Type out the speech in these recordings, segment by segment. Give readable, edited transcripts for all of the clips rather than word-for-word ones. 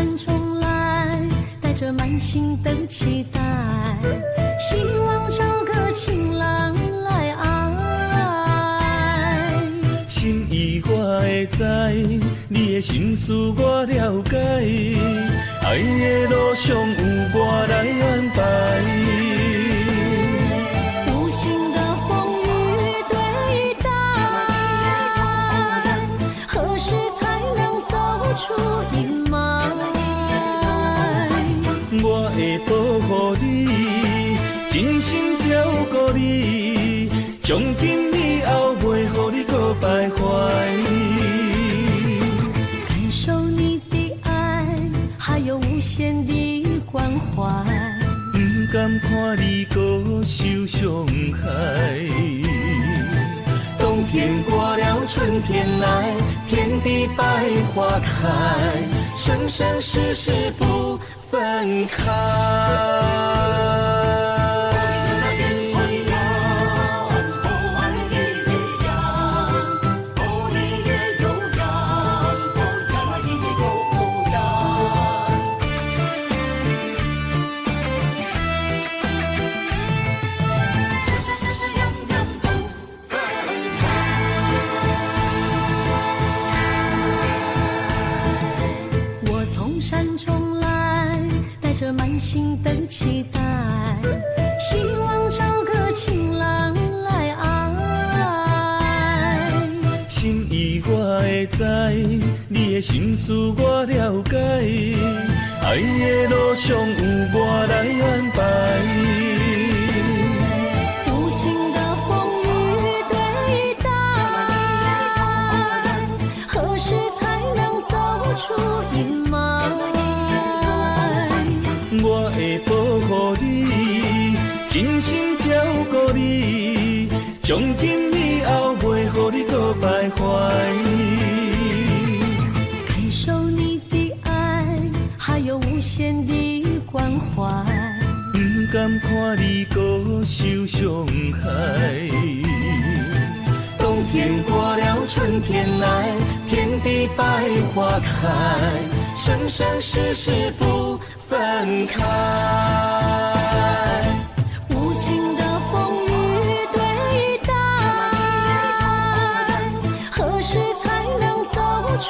山中来，带着满心的期待，希望找个情郎来爱。心意我会知，你的心思我了解，爱的路上有我来安排。无情的风雨对待，何时才能走出阴霾？我会保护你，真心照顾你，从今以后袂予你搁徘徊。感受你的爱，还有无限的关怀，不甘看你搁受伤害。冬天过了，春天来，天地百花开，生生世世不分开。山中来，带着满心的期待，希望找个情郎来爱。心意我会知，你的心思我了解，爱的路上有我来安排。无情的风雨对待，何时才能走出阴霾？我会保护你，真心照顾你，从今以后袂予你搁徘徊。感受你的爱，还有无限的关怀，不甘看你搁受伤害。冬天过了，春天来，天地百花开，生生世世不分开。无情的风雨对待，何时才能走出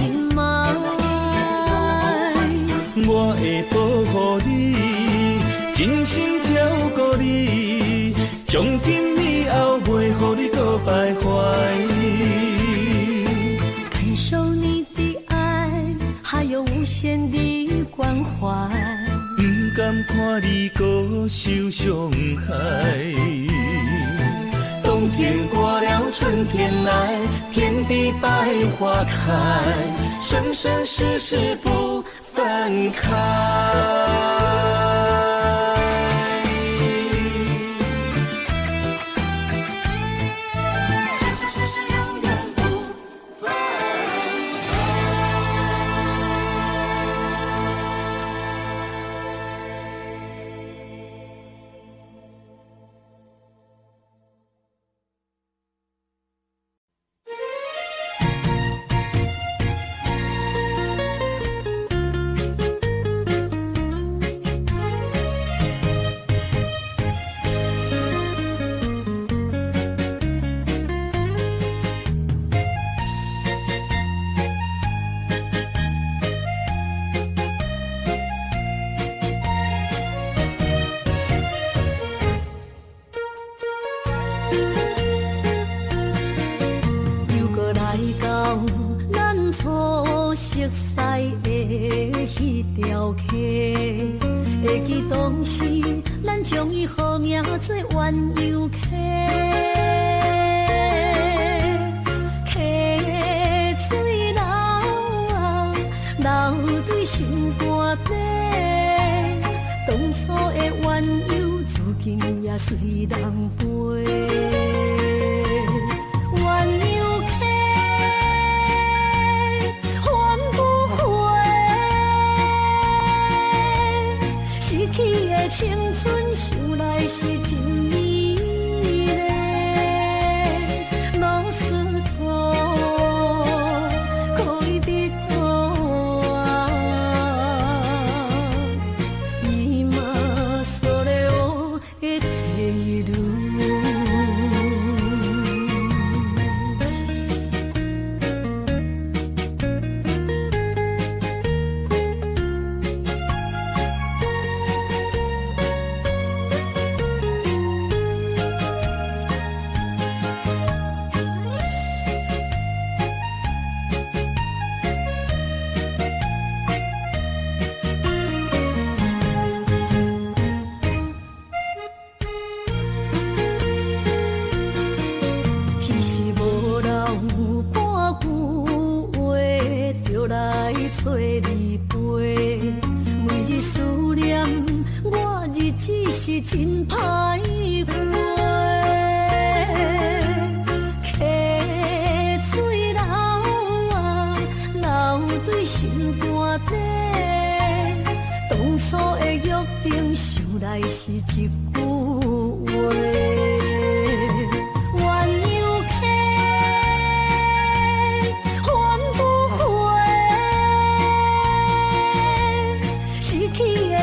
阴霾？我会保护你，真心照顾你，从今以后袂予你搁徘徊。感受你的爱，还有无限的关怀，不甘看你搁受伤害。冬天过了，春天来，天地百花开，生生世世不分开。会记当时，咱将伊号名做鸳鸯溪，溪水流啊，流对心肝底。当初的鸳鸯，至今也随人陪。青春想来是真美丽，老师徒可以得到啊。陪，每日思念，我日子是真歹过。溪水流啊，流对心肝底，当初的约定想来是一句话。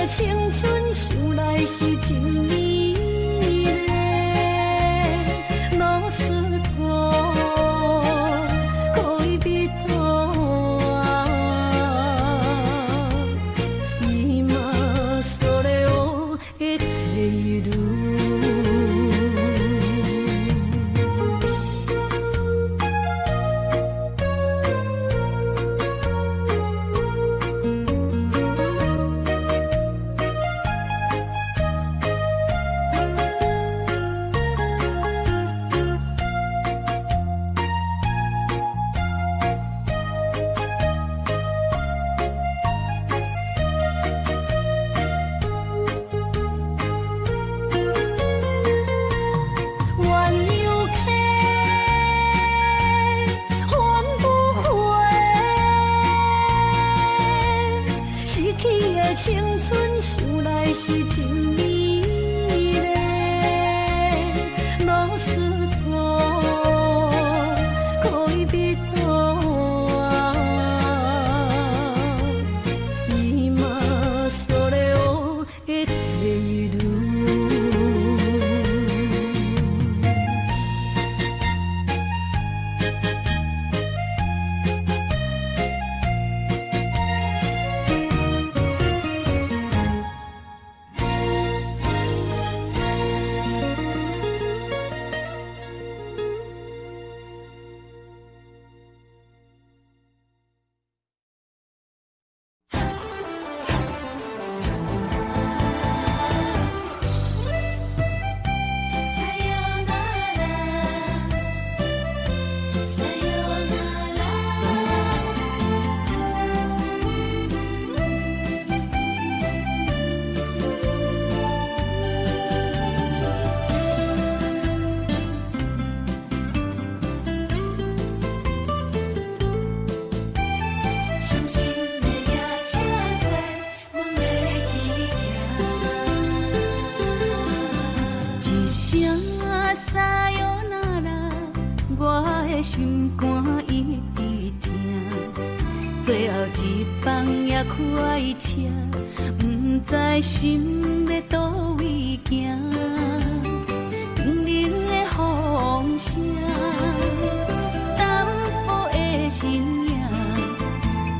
青春想来是真美丽，老师哥可以比多啊，伊嘛所了的退路。青春想来是真美丽，老师哥可以比多啊，伊嘛所了的退路。心肝一直疼，最后一放也开车，不知心要倒位行，冷冷的风声，淡薄的身影，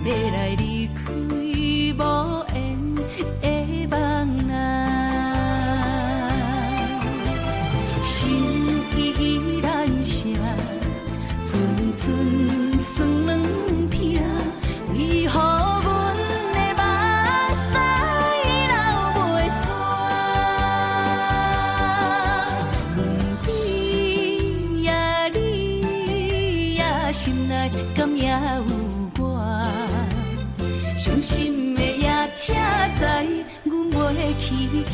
要来离开无缘的梦啊，心依然舍。阵阵酸软痛，为何阮的目屎流袂煞？问你呀，你呀，心内敢也有我？伤心的夜车载，阮袂去行。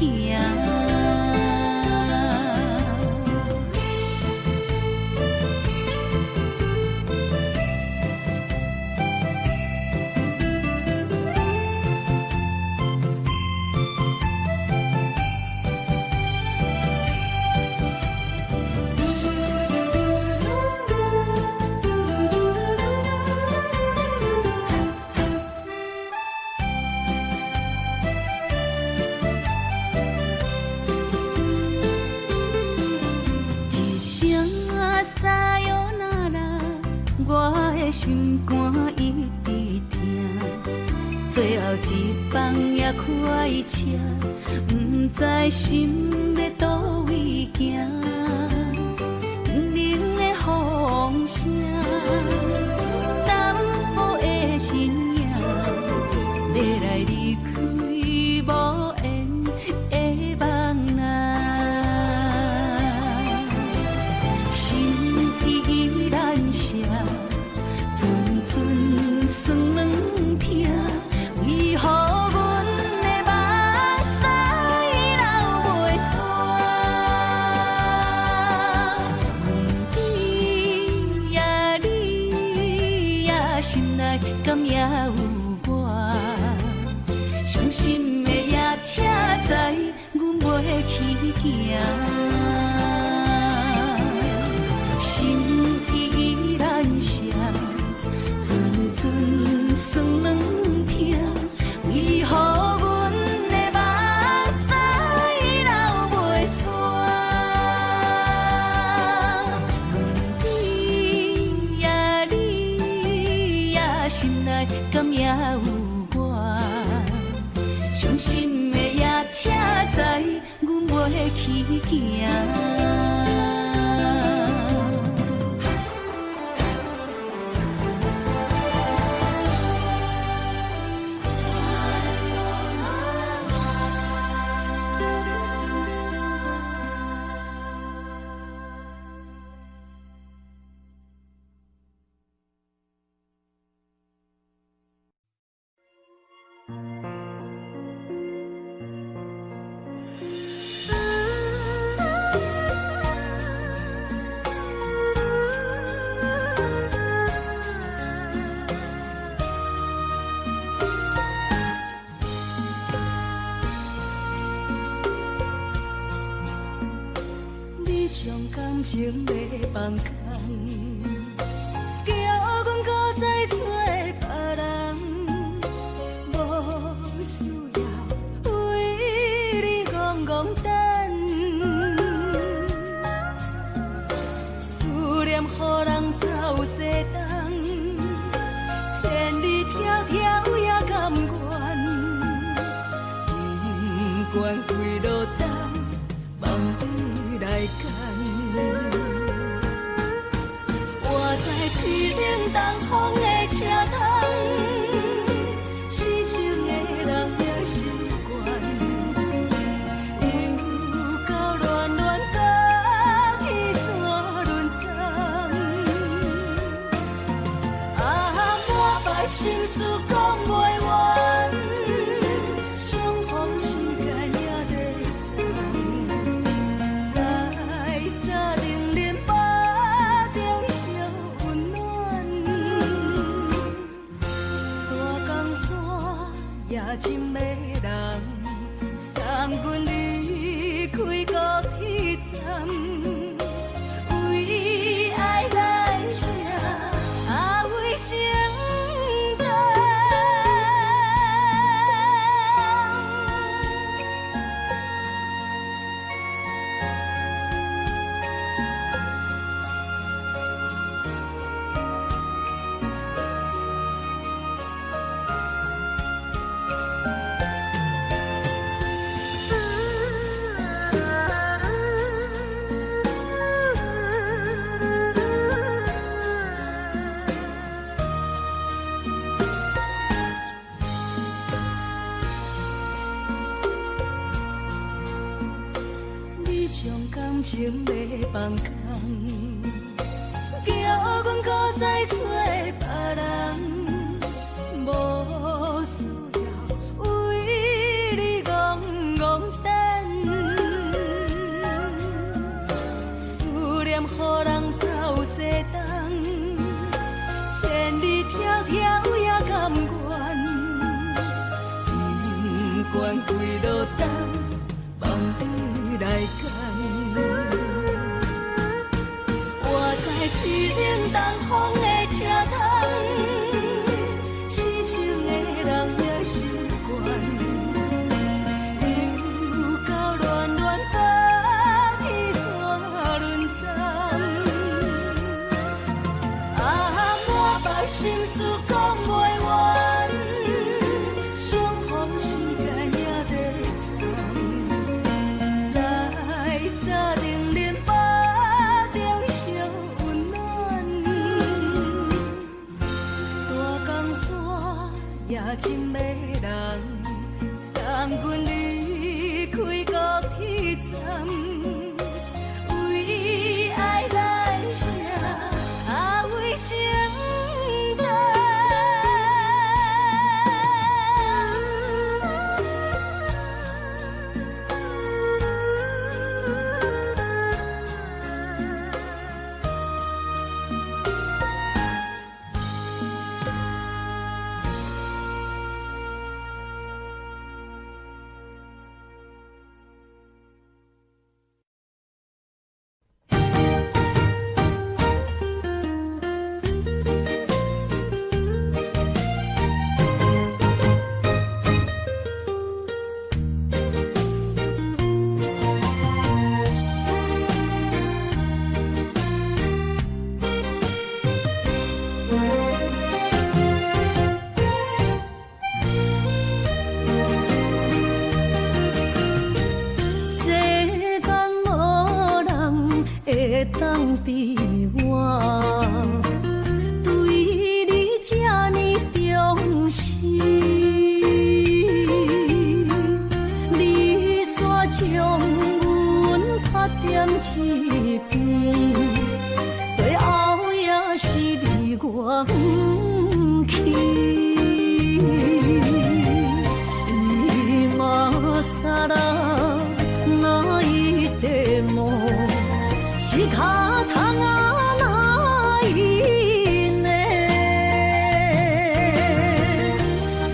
心肝一直疼，最后一放也开车，不知心要倒位行。冷冷的风声，淡薄的身影，要来离开无缘的梦啊，心依然舍。阵阵酸软痛，为行，心依然伤，寸寸酸软疼，为何阮的目屎流袂煞？问你呀，心内敢也有我？伤心的夜车载，阮袂去行。将感情要放空，叫阮搁再找别人，无需要为你戆戆等，思念予人走西东，千里迢迢也甘愿，不管几落冬，梦里来干。我在市顶东风的车窗，痴情的人也习惯，又到乱乱甲彼山论战。满腹心事讲袂完，相逢时间也在等。在沙冷冷巴中烧温暖，大江山也真迷人，送阮离开高铁站，为爱来写为情长。将感情要放空，叫阮搁再找别人，无需要为你戆戆等，思念予人走西东，千里迢迢也甘愿，不管几落冬，梦里来干。我在市顶东风的车窗，痴情的人也习惯，又到乱乱甲彼山论战。满腹心事讲袂完，相逢时间也在等。在沙冷冷巴中烧温暖，大江山也真迷人，送阮离开高铁站，为爱来写为情长。比我对你这呢重视，你煞将阮拍点一边，最后也是你我不去。伊嘛啥啦，哪一地梦是脚痛啊哪一呢？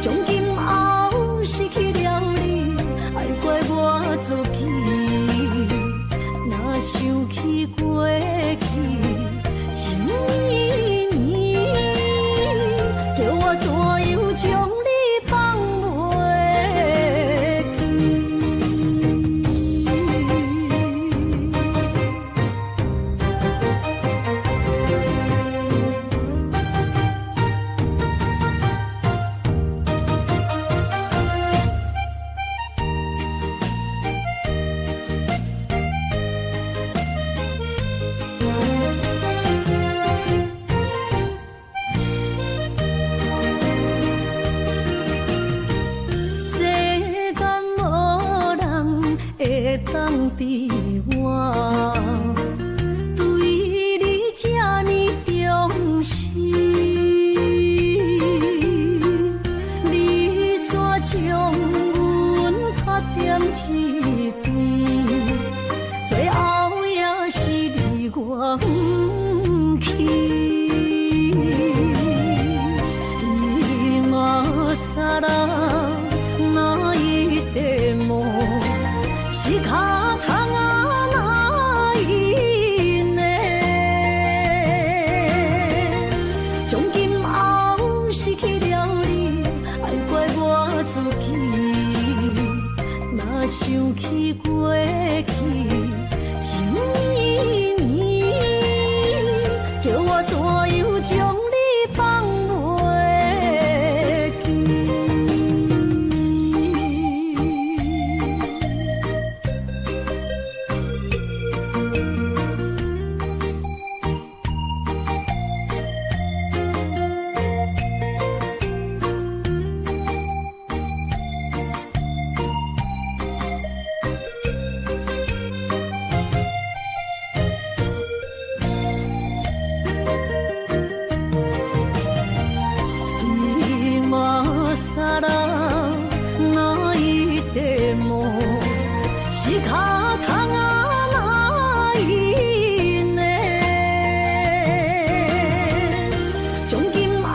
从今后失去了你，爱怪我自己。若想起过去，情绵绵，叫我怎样将你放袂当比我对你这呢重视，你煞将阮拍点一边，最后也是你我不去。伊嘛啥啦，哪一地梦？是脚痛啊哪一呢？从今后失去了你，爱怪我自己。若想起过去，情绵绵，叫我怎样将你放袂记？啥啦，哪一地梦是脚痛啊哪一呢？从今后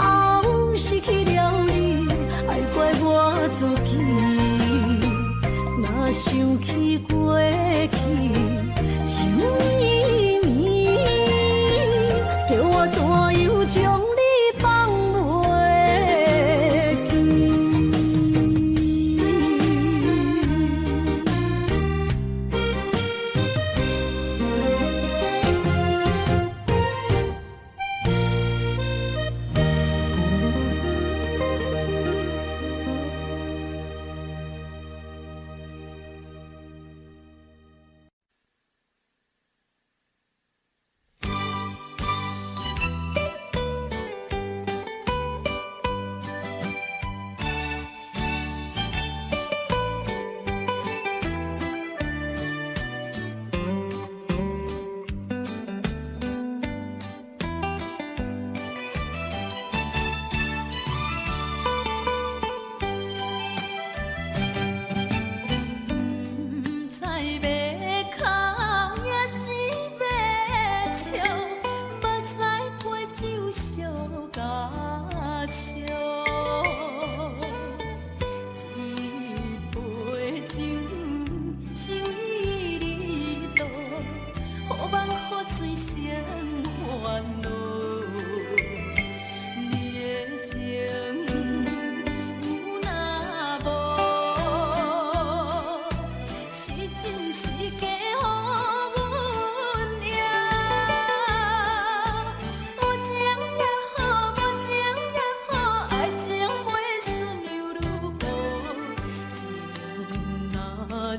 失去了你，爱怪我自己。若想起过去，情绵绵，叫我怎样将你放袂记？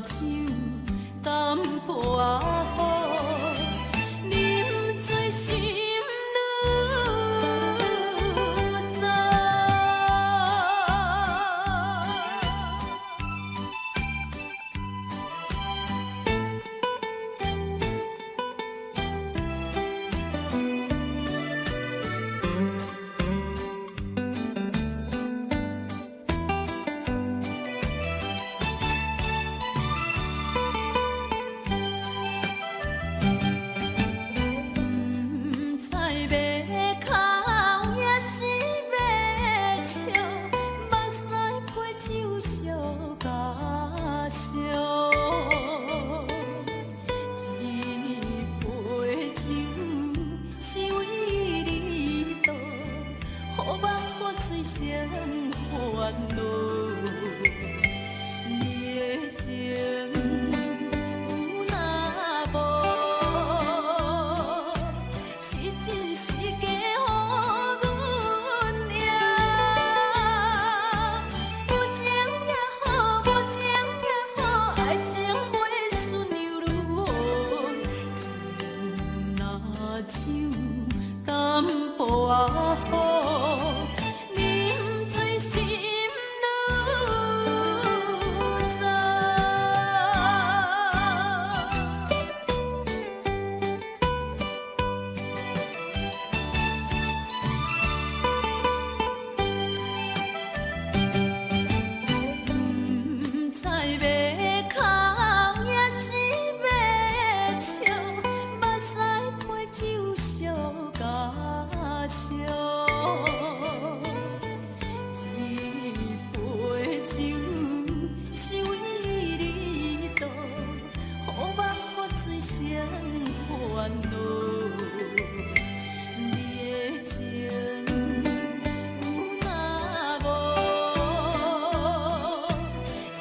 酒淡薄仔好，啉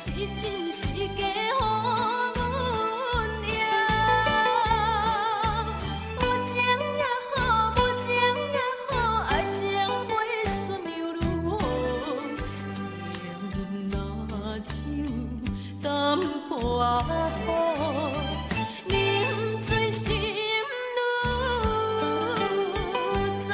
是真是假，予阮赢。有情也好，无情也好，爱情袂顺又如何？情若酒淡薄仔好，啉醉心愈糟。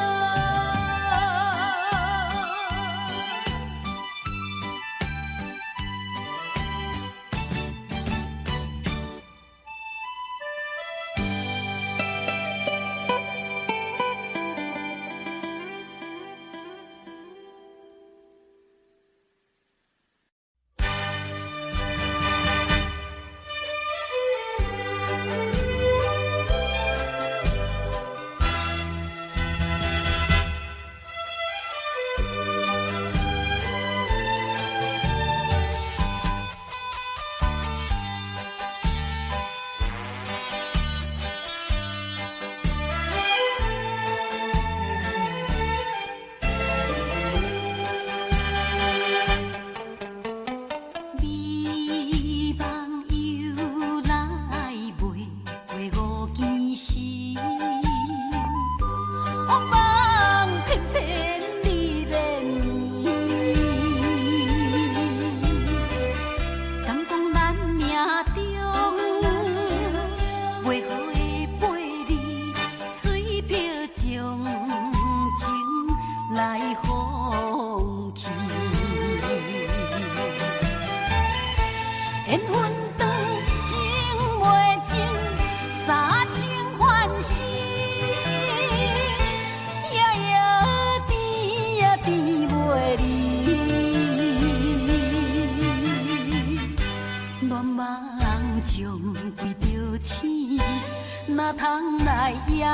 哪通来夜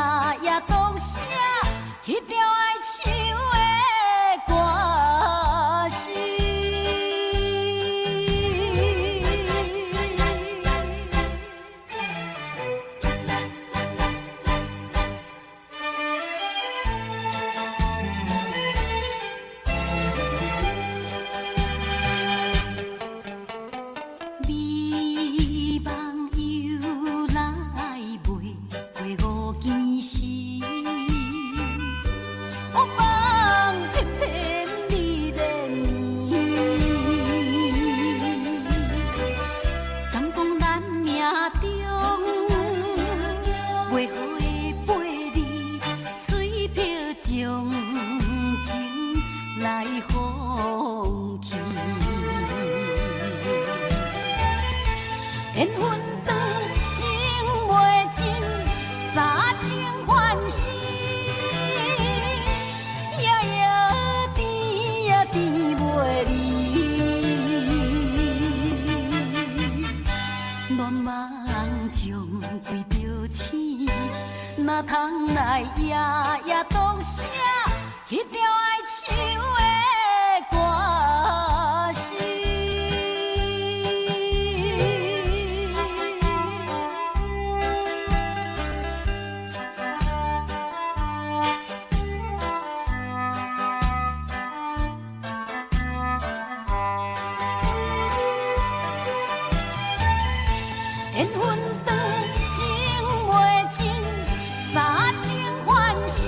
夜当写迄条爱唱的歌词？哪通来夜夜当写迄条爱唱的歌词？缘分长，情袂尽，三情欢喜，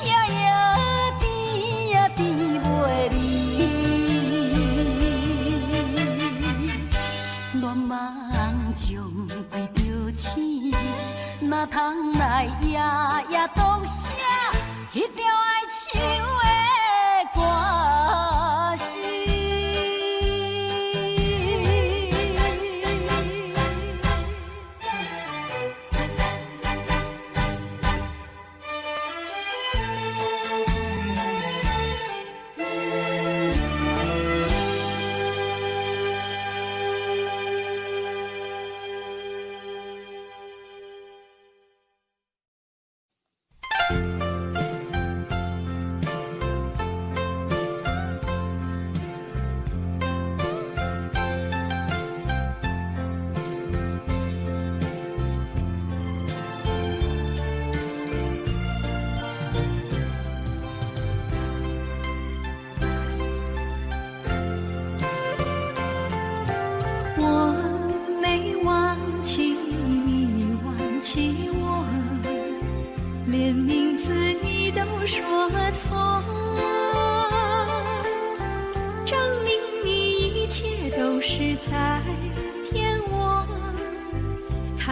夜夜甜呀甜袂离。恋梦将规着醒，哪通来夜夜当写迄条爱唱的歌词？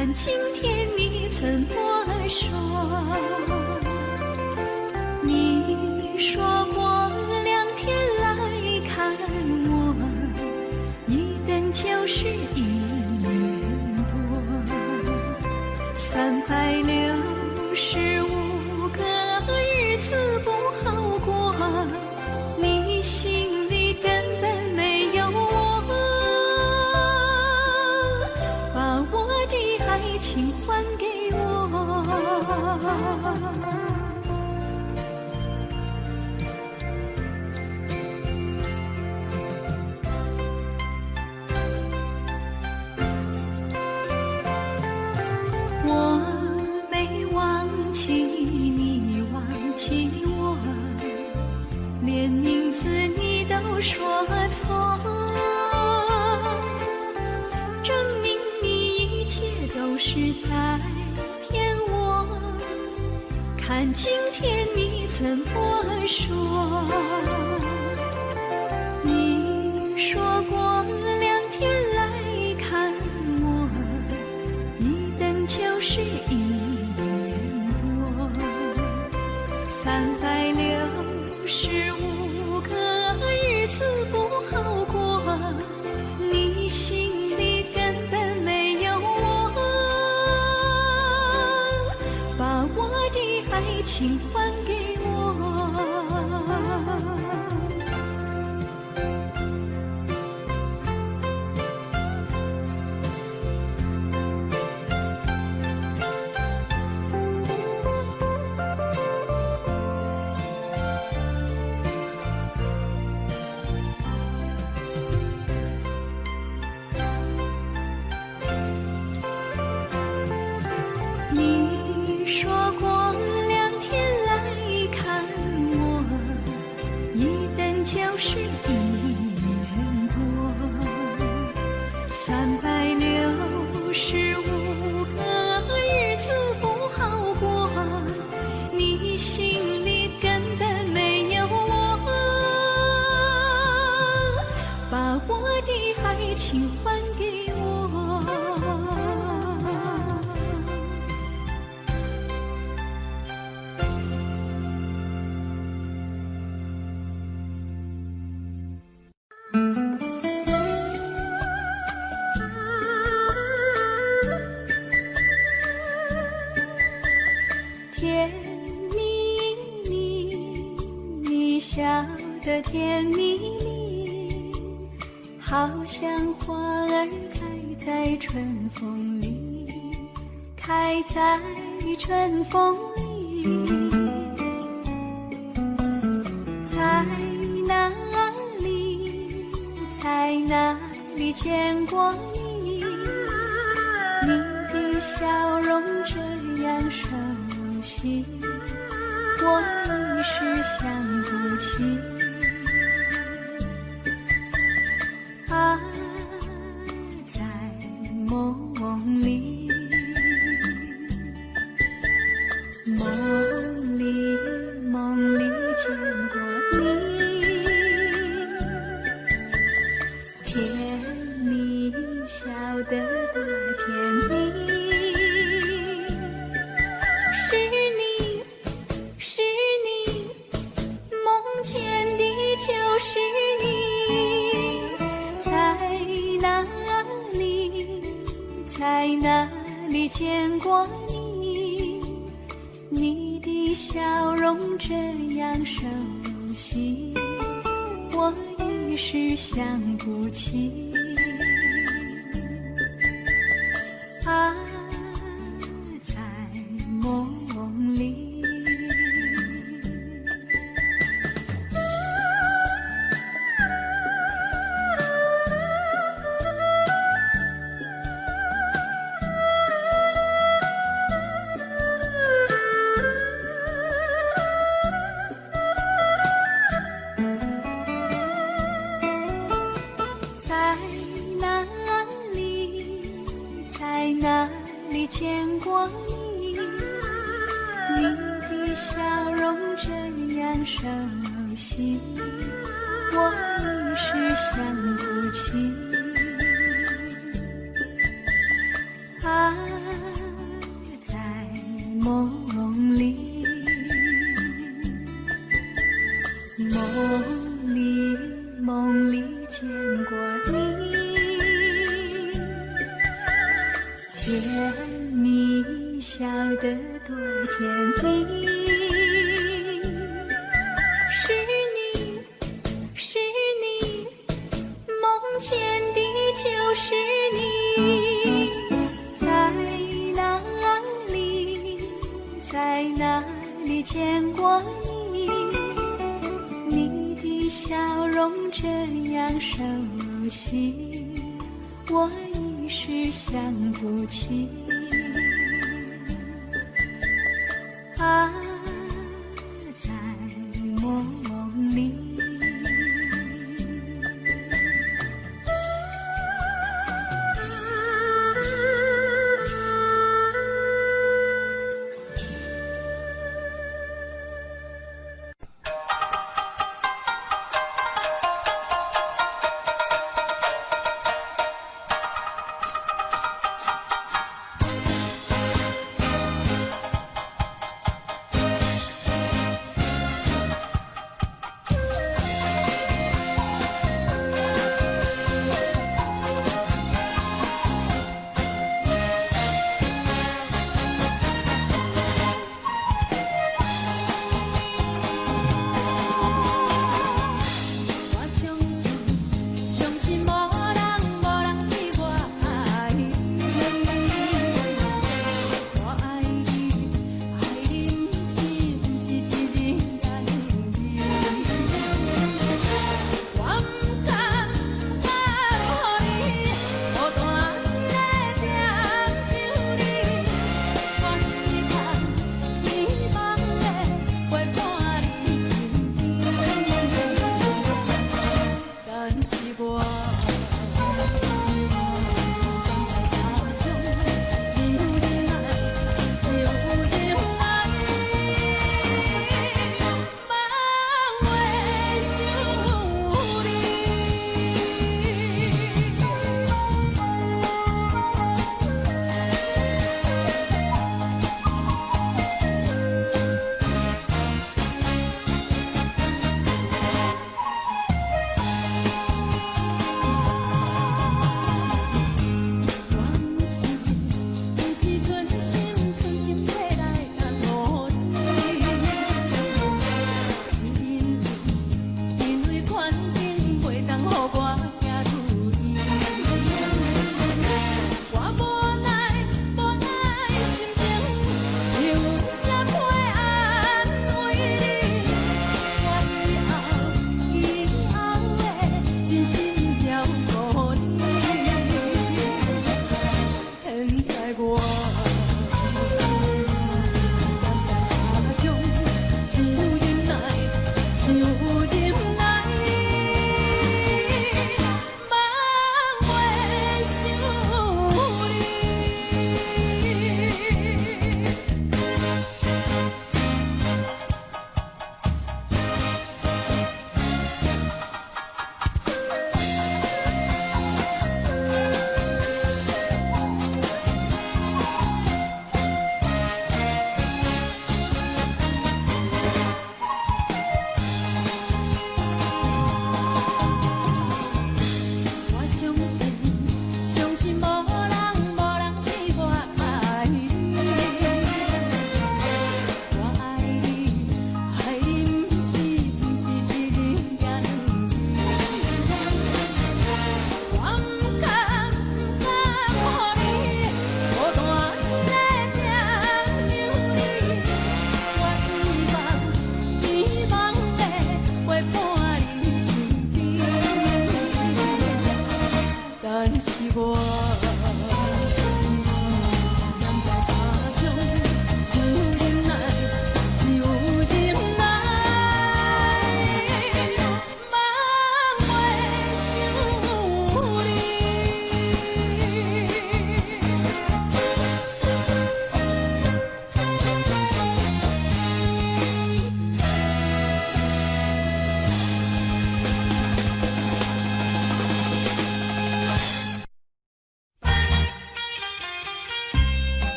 看今天你怎么说？你说过2天来看我，一等就是1年多，365个日子不好过，你心里根本没有我，把我的爱情还给我。我没忘记你忘记我，连名字你都说错，证明你一切都是在骗我。看今天你怎么说？你说过2天来看我，一等就是1年多，365个日子不好过，你心里根本没有我，把我的爱情还给我。你说过2天来看我，一等就是1年多，365个日子不好过，你心里根本没有我，把我的爱情还给我。甜蜜蜜，你笑得甜蜜蜜，好像花儿开在春风里，开在春风里。在哪里，在哪里见过你？你的笑容这样熟悉，我一时想不起。啊，在梦里，梦里见过你，甜蜜笑得多甜蜜。在哪里见过你？你的笑容这样熟悉，我一时想不起。啊，在梦里。在哪里见过你？你的笑容这样熟悉，我一时想不起。啊，过你，甜蜜笑得多甜蜜。是你，是你，梦见的就是你，在哪里，在哪里见过你？你的笑容这样熟悉，我一时想不起。啊，在梦里。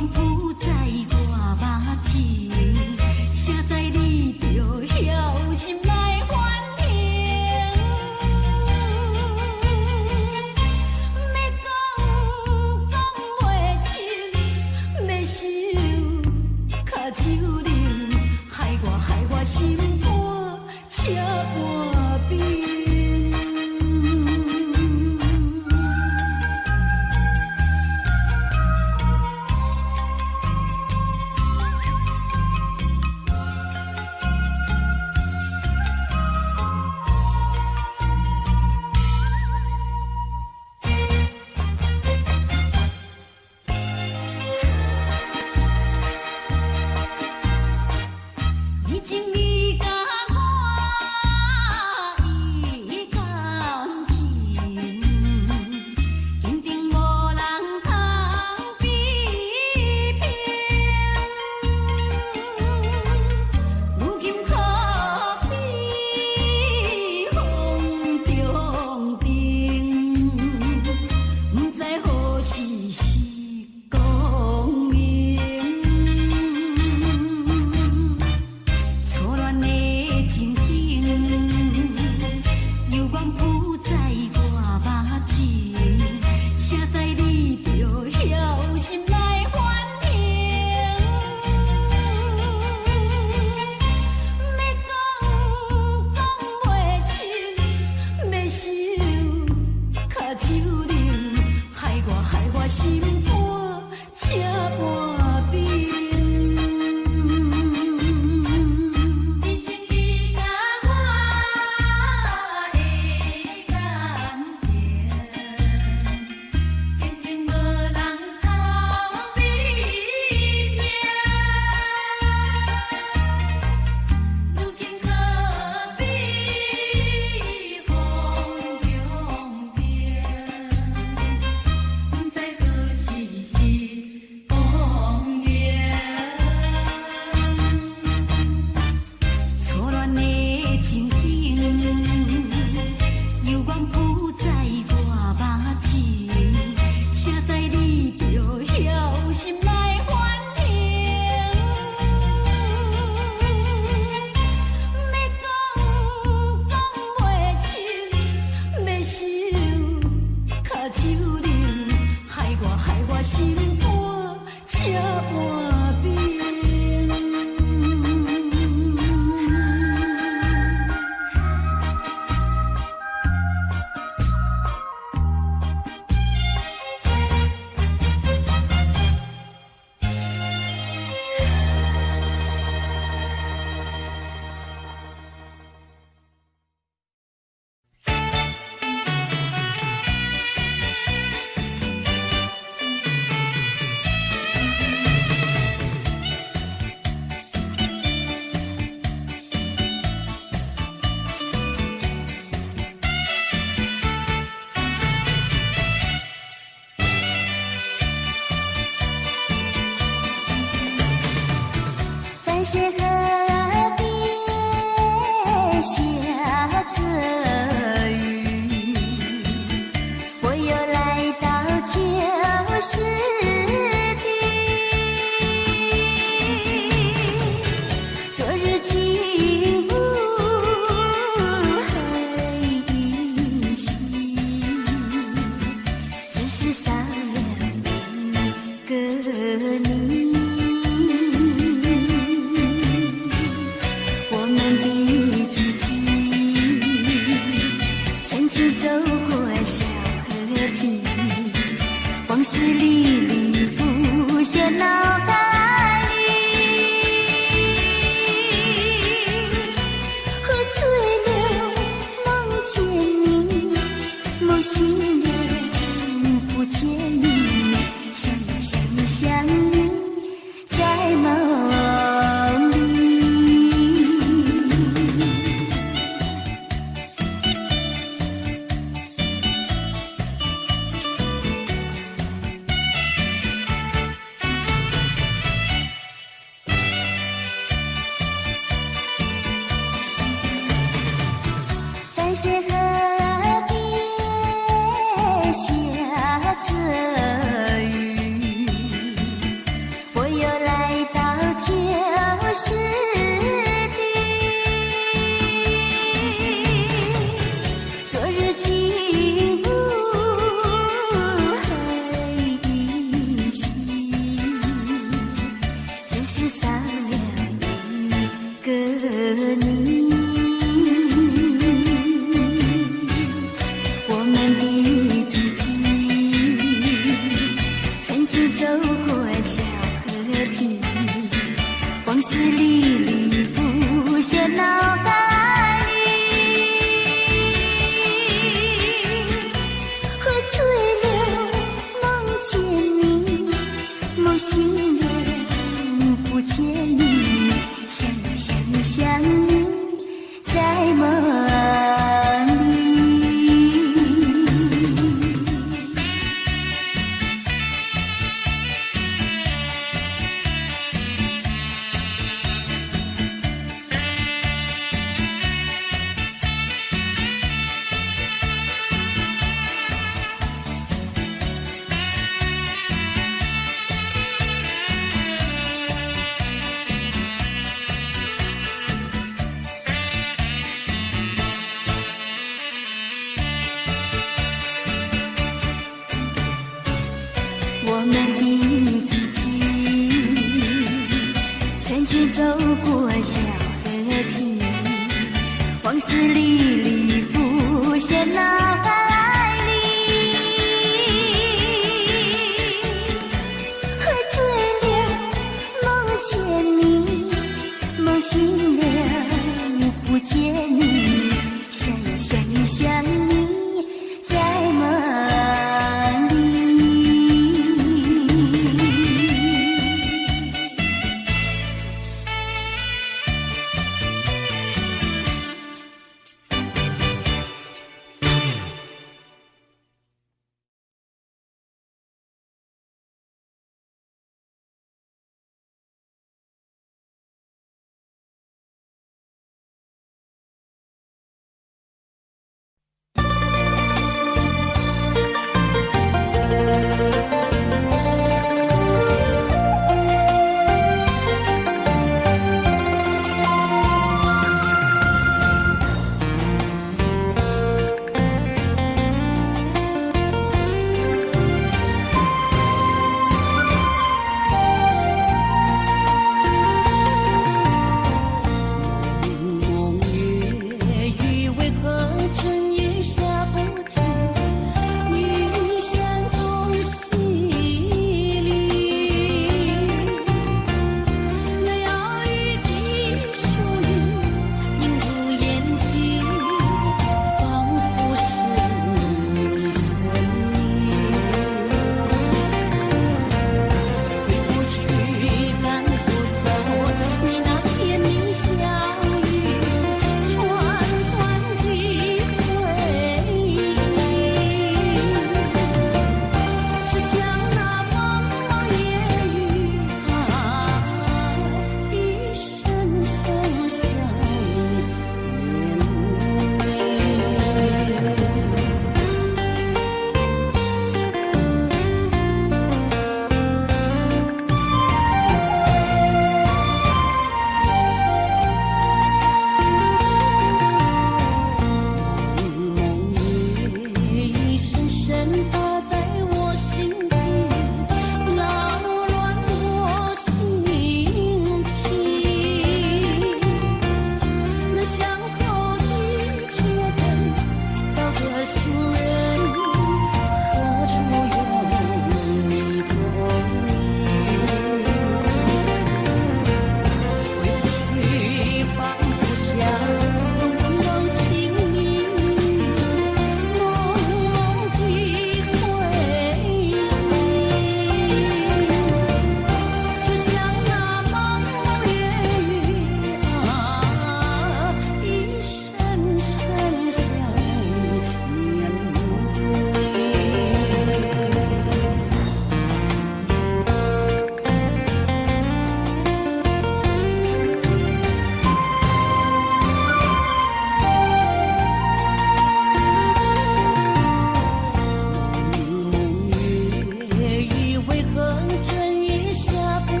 光铺在我目前，写在你着晓心来反省。要讲袂清，要想脚手冷，害我心肝车半边。是河边下着雨，我又来到旧时地，昨日情无痕迹，只是少了一个你。走过小河堤，往事历历浮现脑海里，喝醉了梦见你，梦醒了不见你，想你在梦里。是河边下着雨，只少了一个你。我们的足迹曾经走过小河堤，往事历历浮现脑海里。喝醉了梦见你，梦醒了不见你，想你想你想你在梦里。我们的足迹曾经走过小河堤，往事历历浮现脑海里。喝醉了梦见你，梦醒了不见你，想你想你想你在梦里。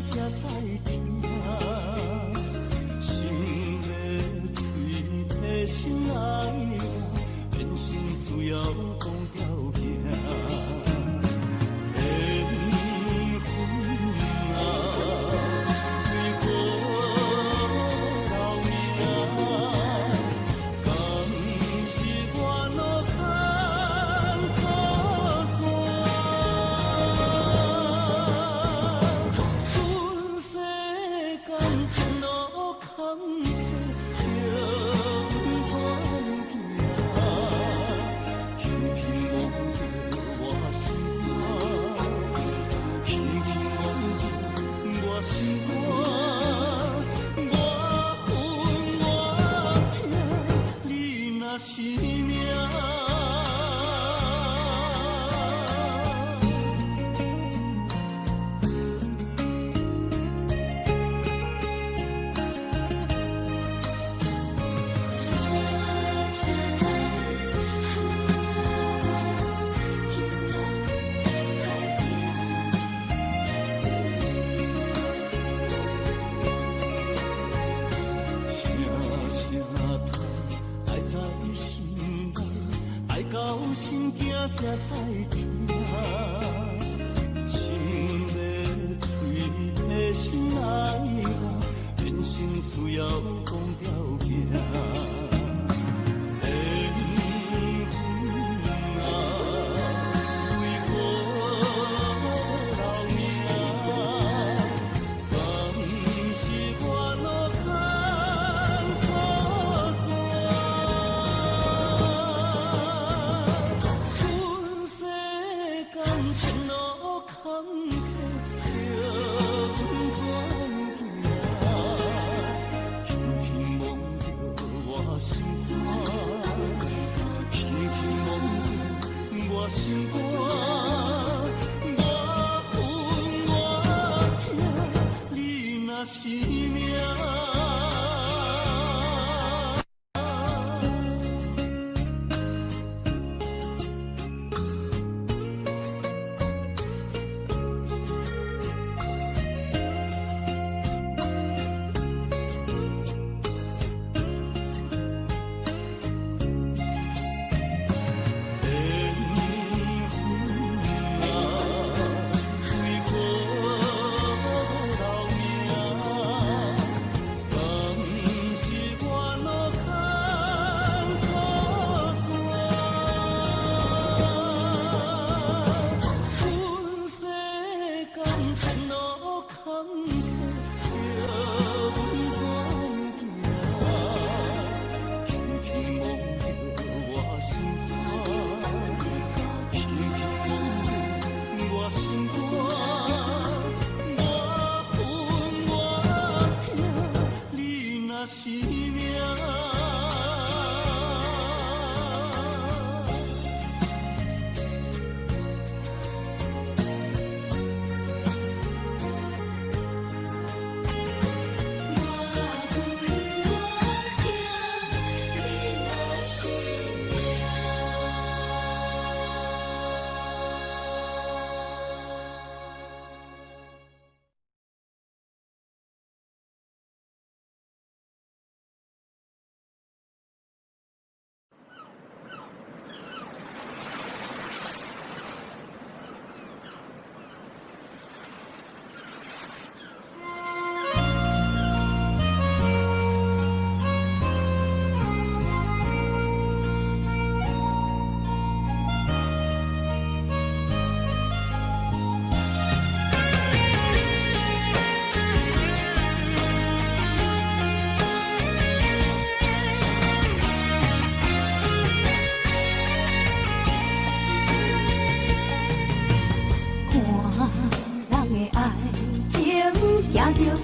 才知听，心要嘴提心爱我，变心需要讲条件。心惊才知听，心要嘴提心爱我，变心需要讲条件。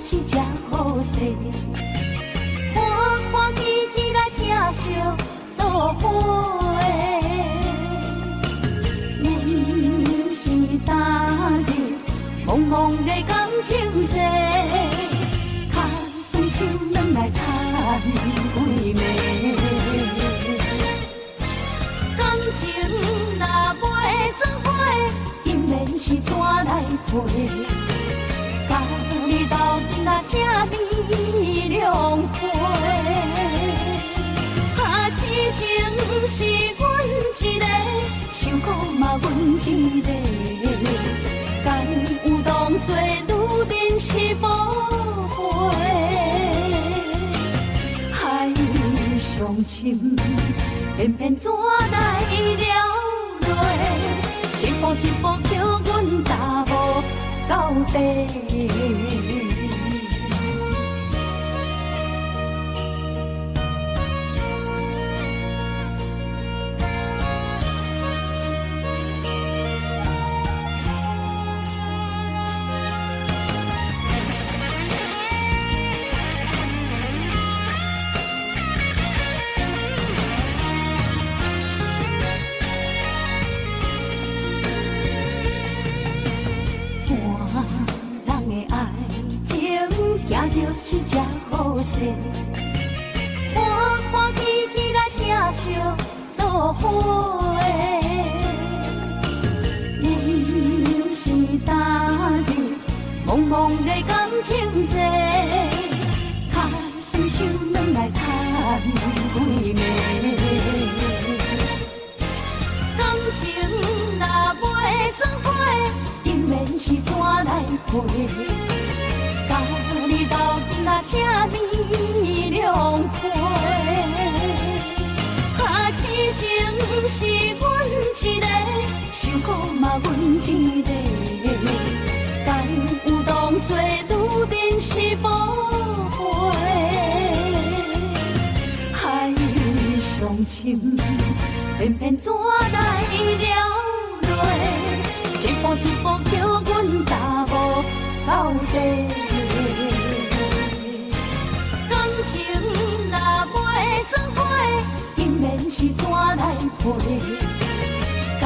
是只好势，欢欢喜喜来听相作伙的。人生大日，茫茫的感情债，卡算手软来叹归暝。感情若袂做伙，竟然是怎来陪？你斗阵啊，请你谅会。啊，痴情是阮一个，想苦嘛阮一个，敢有当作女人是无悔？海上深，偏偏怎来了落？一步一步叫阮踏无到底。就是这好势，欢欢喜喜来疼惜做伙。人是打入茫茫的感情债，卡算手软来叹几暝。感情若袂做伙，永远是怎来陪？甲你斗阵啊，请你谅会。啊，痴情是阮一个，想苦嘛阮一个，敢有当作女人是无悔？海上深，偏偏怎来了落？一步一步叫阮踏无到底。感情若袂做伙，永远是怎来陪？甲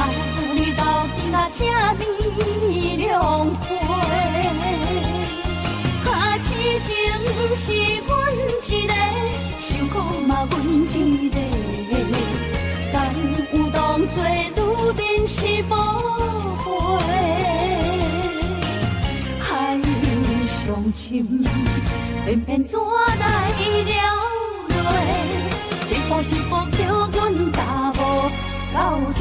你斗阵啊，请你谅会。啊，痴情是阮一个，想苦嘛阮一个，敢有当作女人是无悔？上深，偏偏怎来了落？一步一步叫阮踏无到底。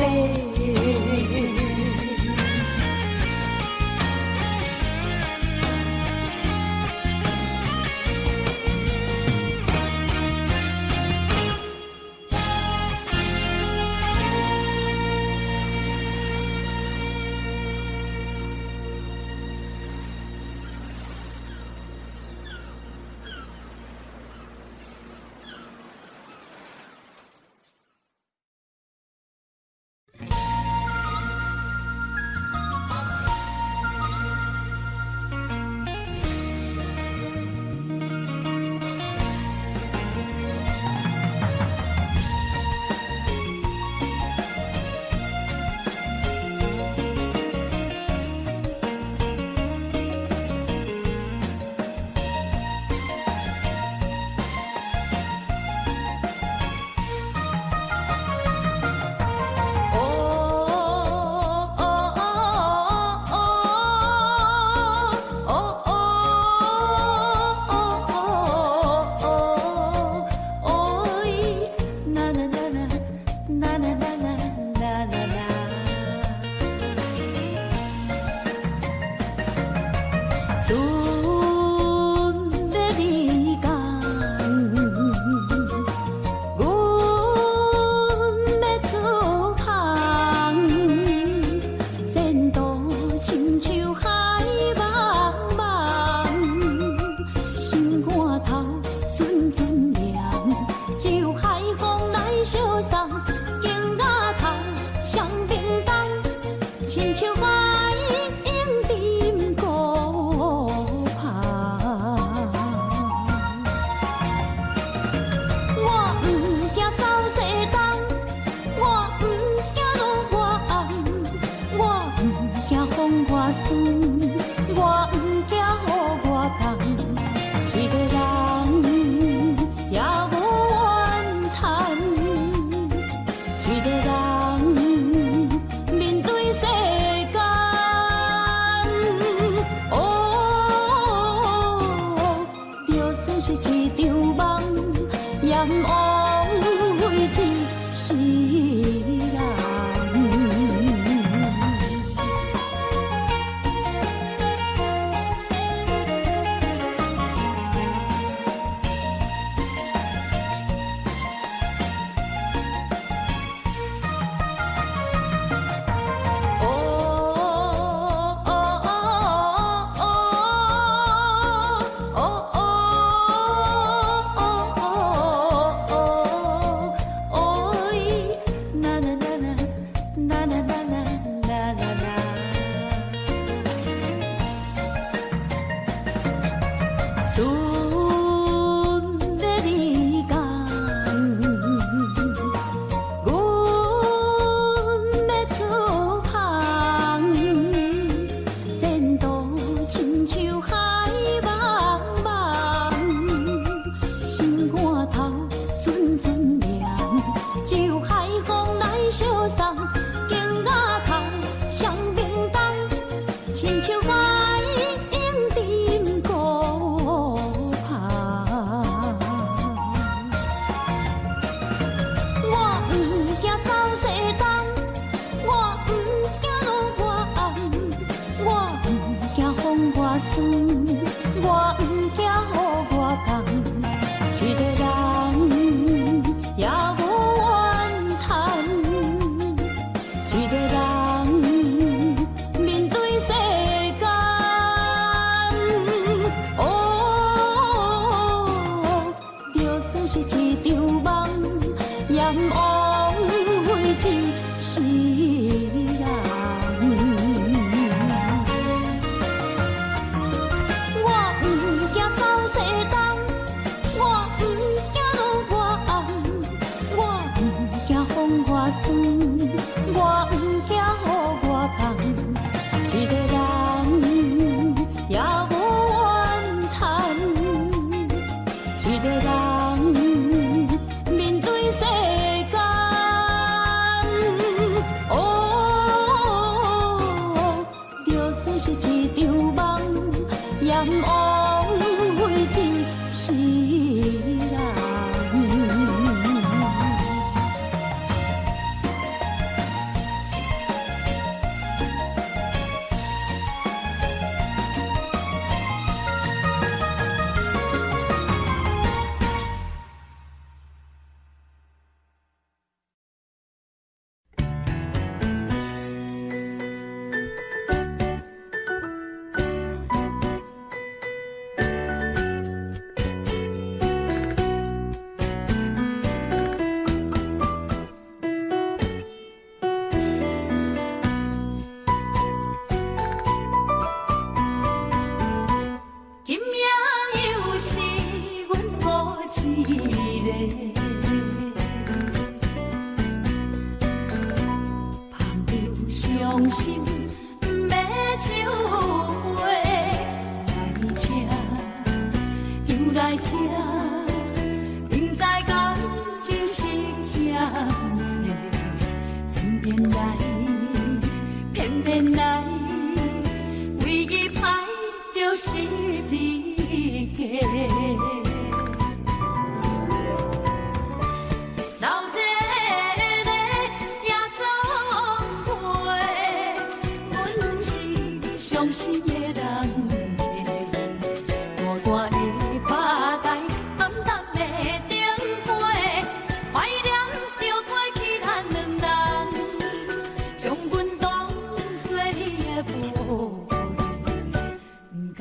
是一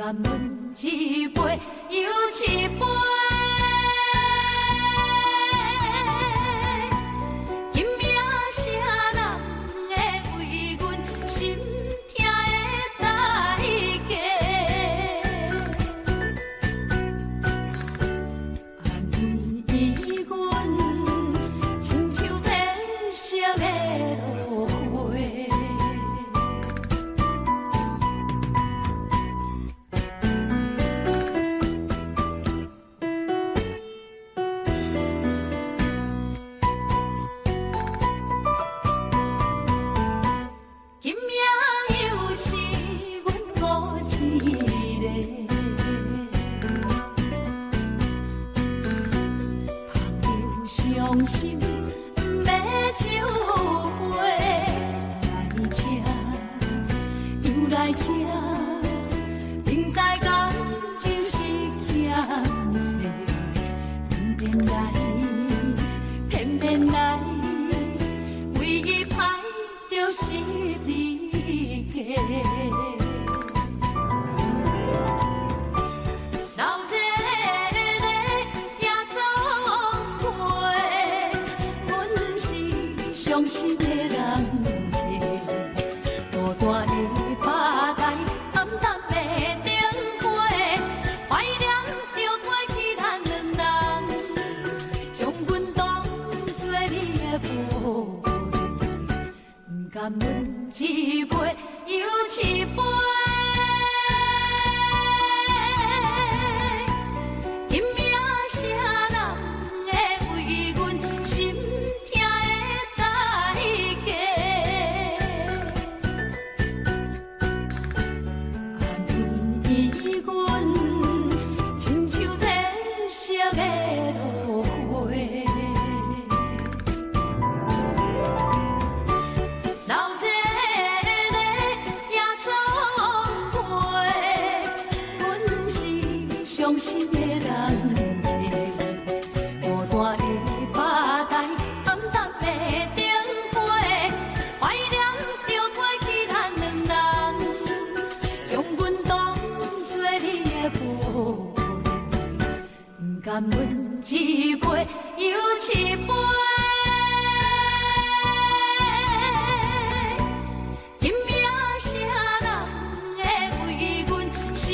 场梦，魘魍为一世人。伤心，不要收回。来这，又来这，明知感情是险世，偏偏来，偏偏来，唯一歹就是你家。伤心的人客，孤单的巴台，暗淡的灯火，怀念着过去咱两人，将阮当作你的宝贝，不甘阮一杯又一杯。今夜啥人会为阮心？伤心的人客，孤单的巴台，暗淡的灯火，怀念着过去咱两人，将阮当作你的宝贝，不甘阮一杯又一杯。今夜啥人会为阮心？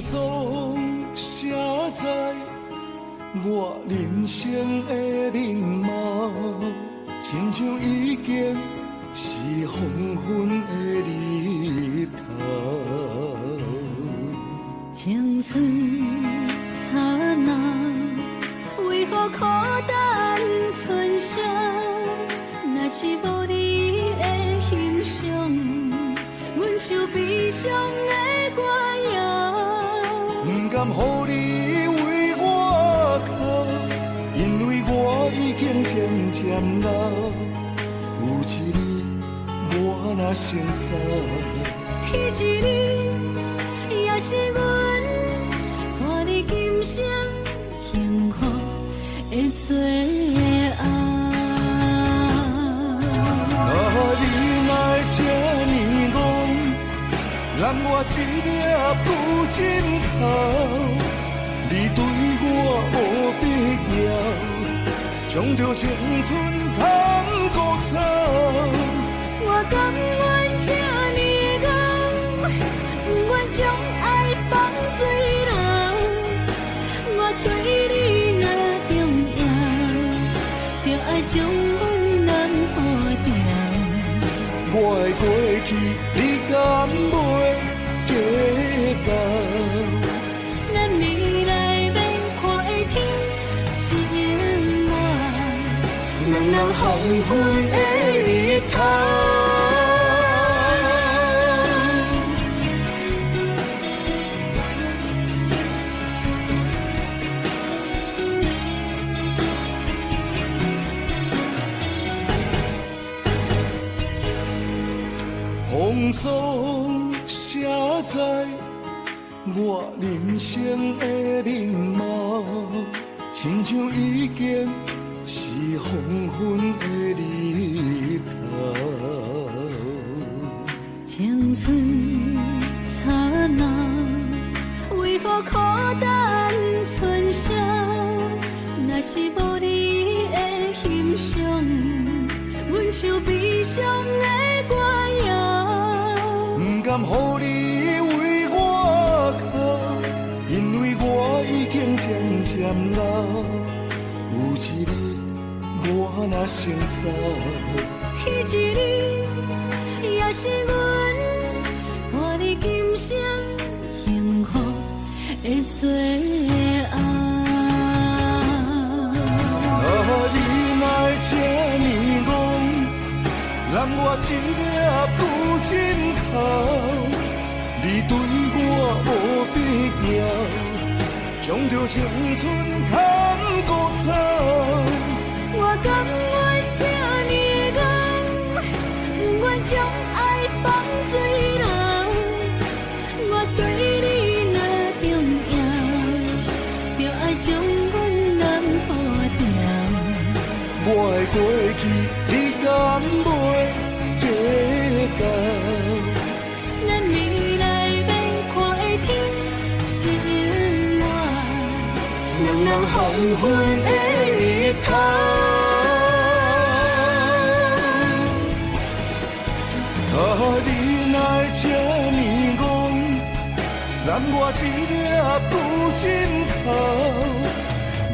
霜写在我人生的面貌，亲像已经是黄昏的日头。青春刹那，为何孤单存剩？若是无你的欣赏，阮就悲伤的歌谣。不甘予你为我哭，因为我已经渐渐老。有一日我若先走，彼一日也是阮伴你今生幸福的最后。你若这呢戆，揽我一粒不枕头，你对我无必要，将着青春通孤草。我甘愿这呢戆，不愿将爱放水流。我对你若重要，就爱将阮人保掉。我的过去，你敢袂计较？咱未来免看的天是永远，两人黄昏的日头。风霜写在我人生的面貌，亲像已经是黄昏的日头。青春刹那，为何孤单存剩？若是无你的欣赏，阮就悲伤的歌谣。不甘予你为我哭，因为我已经渐渐老。有一日我若先走，彼一日也是阮伴你今生幸福的最后。你若这呢戆，揽我一粒不枕头，你对我无必要，将着青春通孤草。我甘愿这呢戆，不愿将爱放水流。我对你若重要，就爱将阮人保掉。我的过去，你敢袂计较？咱未来免看的天是永远，两人黄昏的日头。你若这呢戆，揽我一粒不枕头，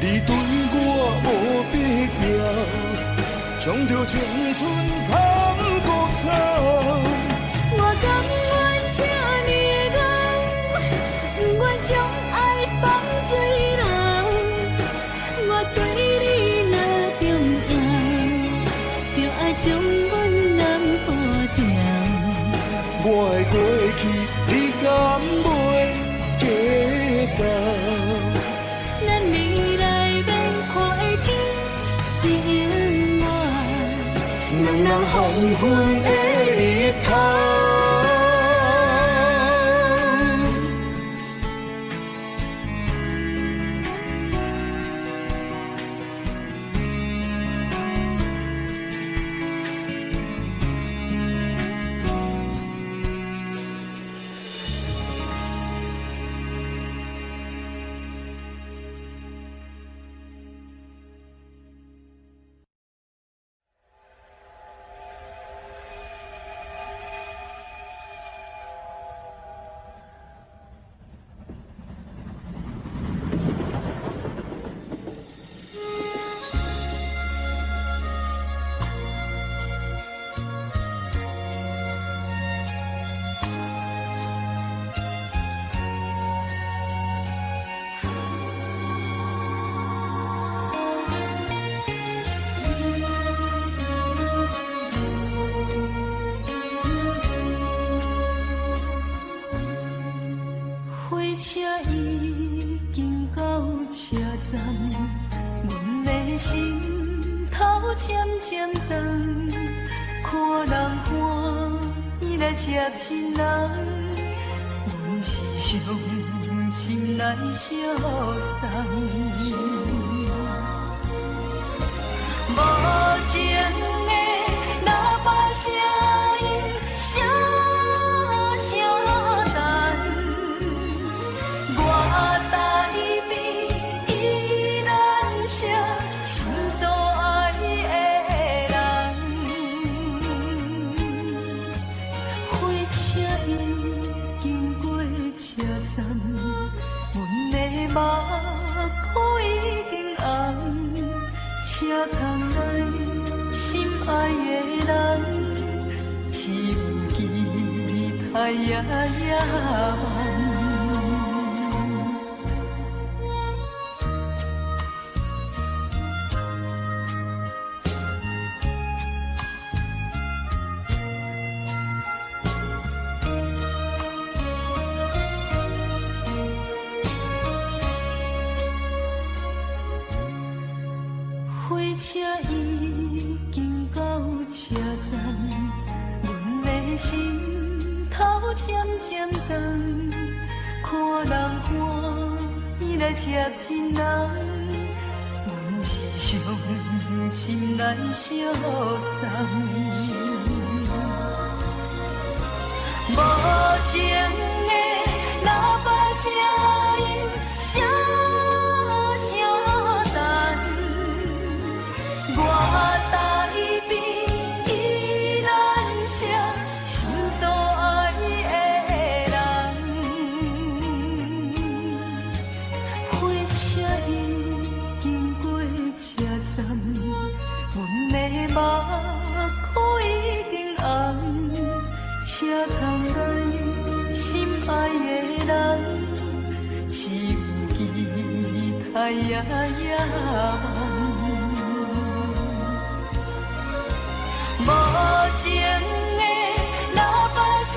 你对我无必要，将着青春通孤草。我甘愿这呢戆，不愿将爱放水流。我对你若重要，就爱将阮人保掉。我的过去，你敢袂计较？咱未来免看的天是永远，两人黄昏的日头。车已经到车站，阮的心头渐渐长，看人欢喜来接亲人，阮是伤心来相送。无情的喇叭声音，声声淡。我台边依然写心所爱的人，火车已经过车站，阮的目眶已经红，车窗内心爱的人，只有期待夜夜梦。火车已经到车站，阮的心头渐渐长，看人欢喜来接亲人，阮是伤心来相送。无情的喇叭声音，声声淡。我台边依然写心所爱的人，火车已经过车站，阮的目眶已经红，车窗内心爱的人，只有期待夜夜梦。无情的喇叭声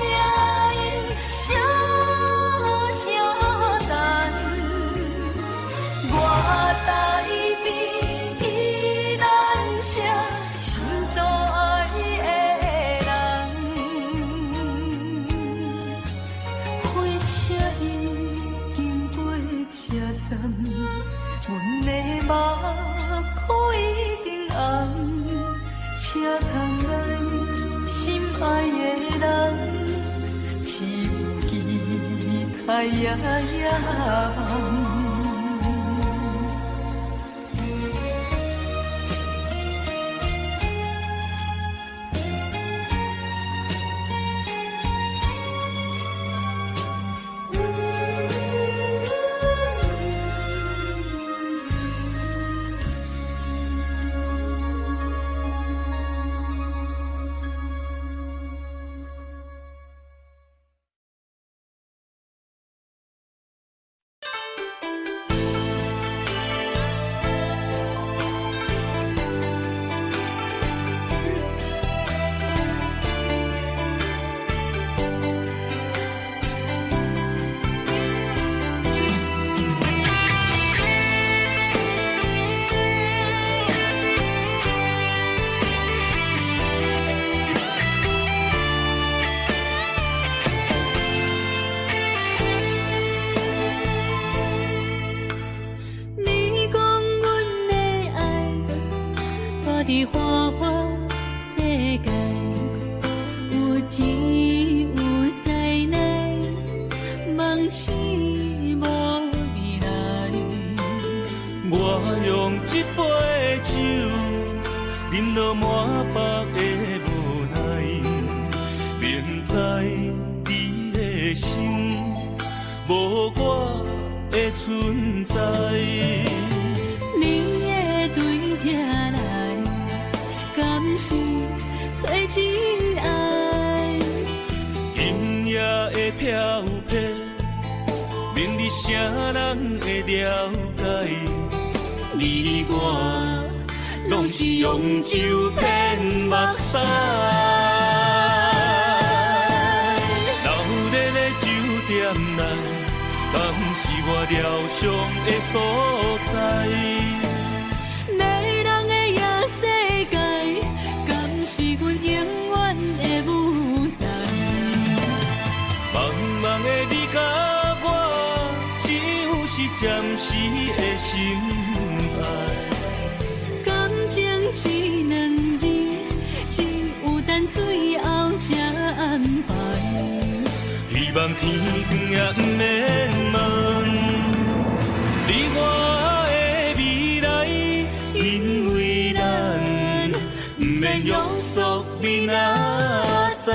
音，声声淡。我台边依然写心所爱的人，火车已经过车站，阮的目眶已经红。车窗内心爱的人，只有期待夜夜梦。伫花花世界，有钱有势来，梦醒无未来。我用一杯酒，饮落满腹的无奈，明知你的心无我的存在。你的对这来，敢是找真爱？音乐的飘飘，明日啥人会了解？你我拢是用酒骗目屎，热热的酒店内，敢是我疗伤的所在？迷人的夜世界，敢是阮永远的舞台？茫茫的你甲我，只有是暂时的心爱。感情只两字，只有等最后才安排。希望天光也不免问，你我的未来，因为咱不免约束明仔载。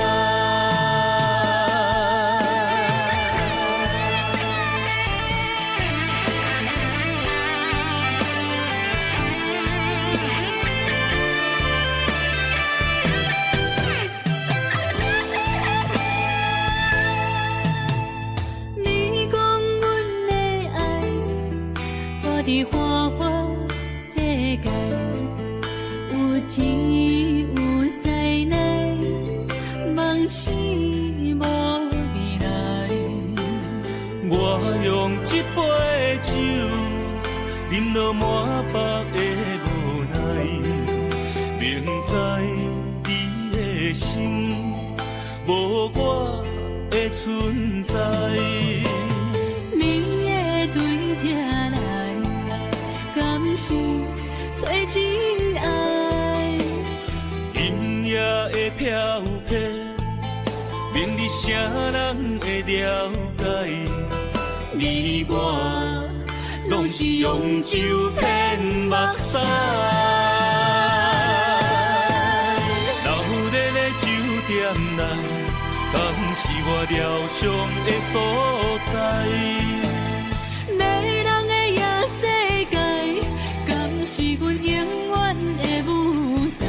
伫花花世界，有钱有势来，梦醒无未来。我用一杯酒，饮落满腹的无奈，明知你的心无我的存在。你的对这来，敢是最真爱？音乐的飘飘，明日谁人会了解？你我拢是用酒骗目屎，留在咧酒店内，敢是我疗伤的所在？迷人的夜世界，敢是阮永远的舞台？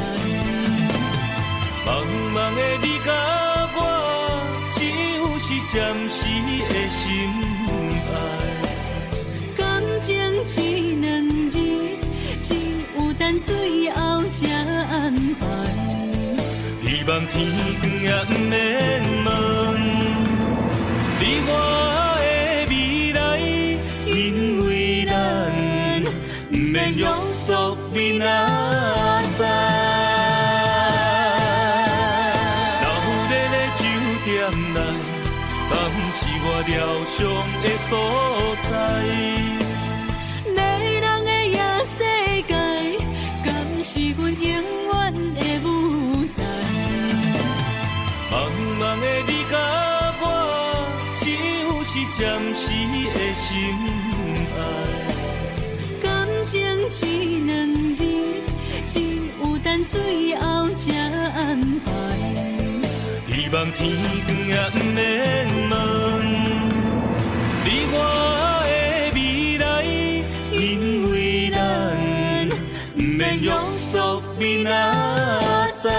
茫茫的你甲我，只有是暂时的心爱。感情只两字，只有等最后才安排。希望天光也不免问，你我的未来，因为咱不免约束明仔载。留在咧酒店内，敢是我疗伤的所在？迷人的夜世界，敢是阮永远的舞台？茫茫的你甲我，只有是暂时的心爱。感情只两字，只有等最后才安排。希望天光也不免问，你我的未来，因为咱不免约束明仔载。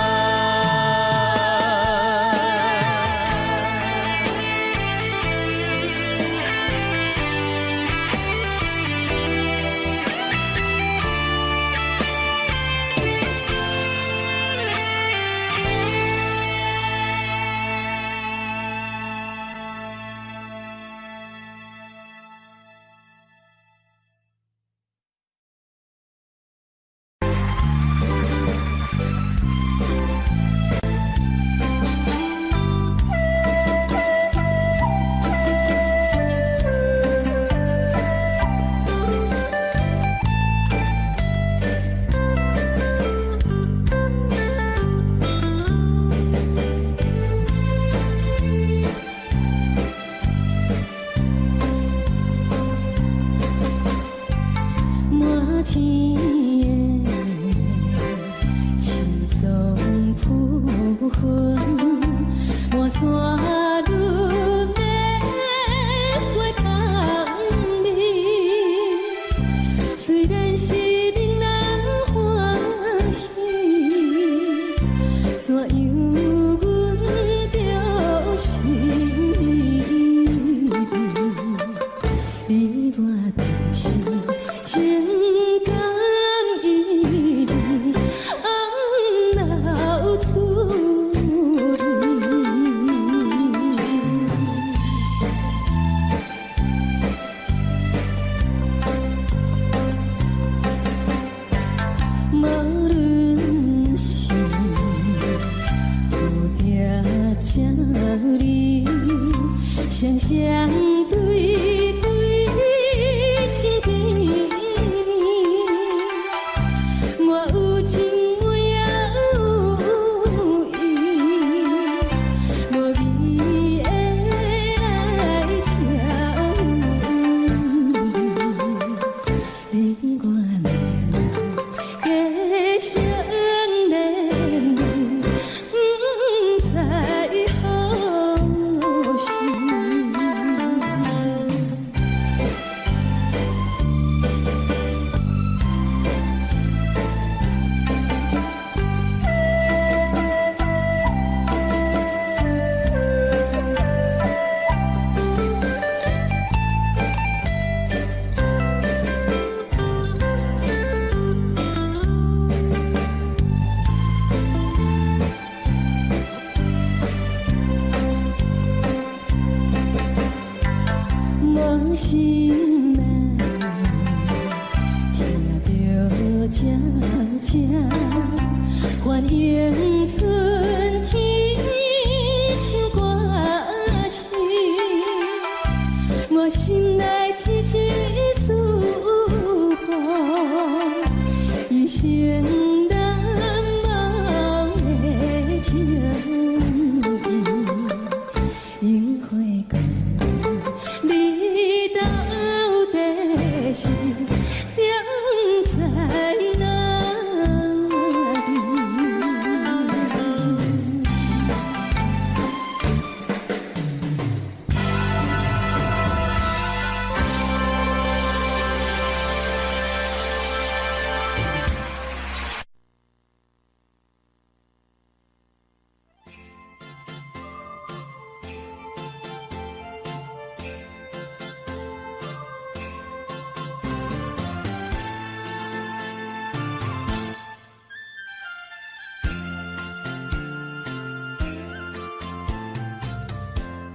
双相对对情地面，我有情我也有意，无味的来听，你我两个相恋，不知何时。无心难，听着渐渐欢迎春天唱歌声，我心内只是思慕一生难忘的情，樱花港。你到底是踮在哪里？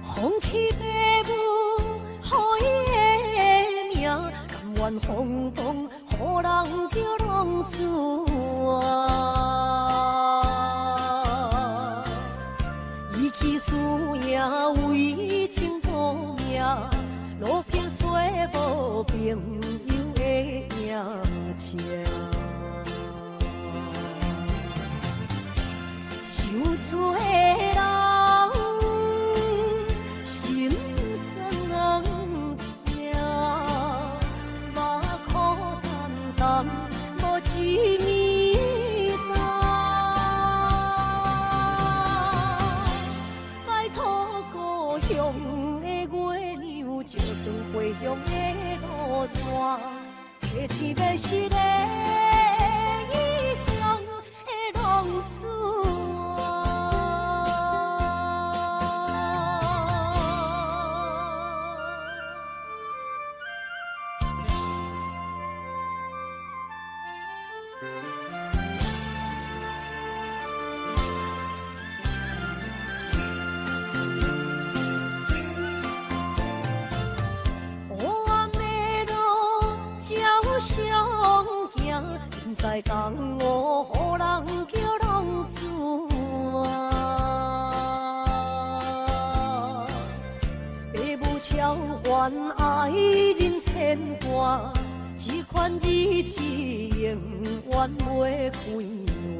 风起飞舞，予伊的名，甘愿风风，予人叫浪子啊！伊去输赢为情做命，路边做无朋友的影情。受罪的人，心酸人听，目眶淡淡，无一面答。拜托故乡的月亮，照亮回乡的路线，提醒要是个异乡的浪子。相行，现在江湖，予人叫浪子啊！父母超还爱人牵挂，这款日子永远袂归我。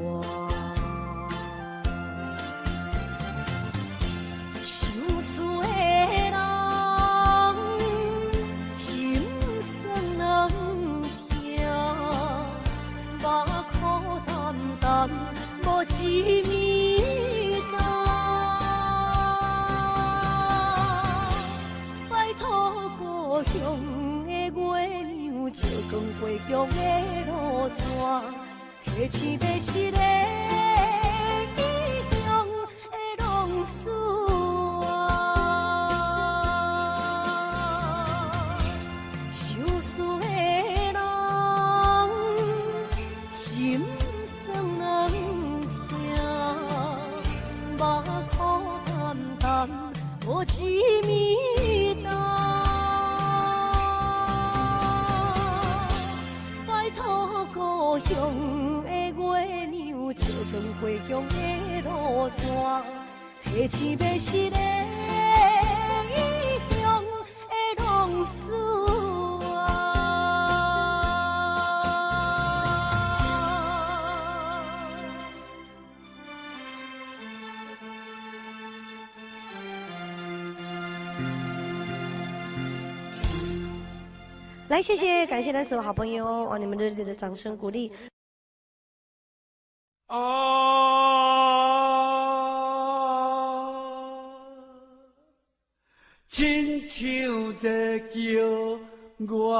受罪的人，心酸人。目眶淡淡，无一面答。拜托故乡的月亮，照光回乡的路线，提醒要是个异乡的浪子啊！受罪的人，心酸人听，目眶淡淡，无一面答。拜托故乡的月亮，照亮回乡的路线，提醒要是个异来，谢谢，感谢咱所有好朋友哦，你们热烈的掌声鼓励。亲像在叫我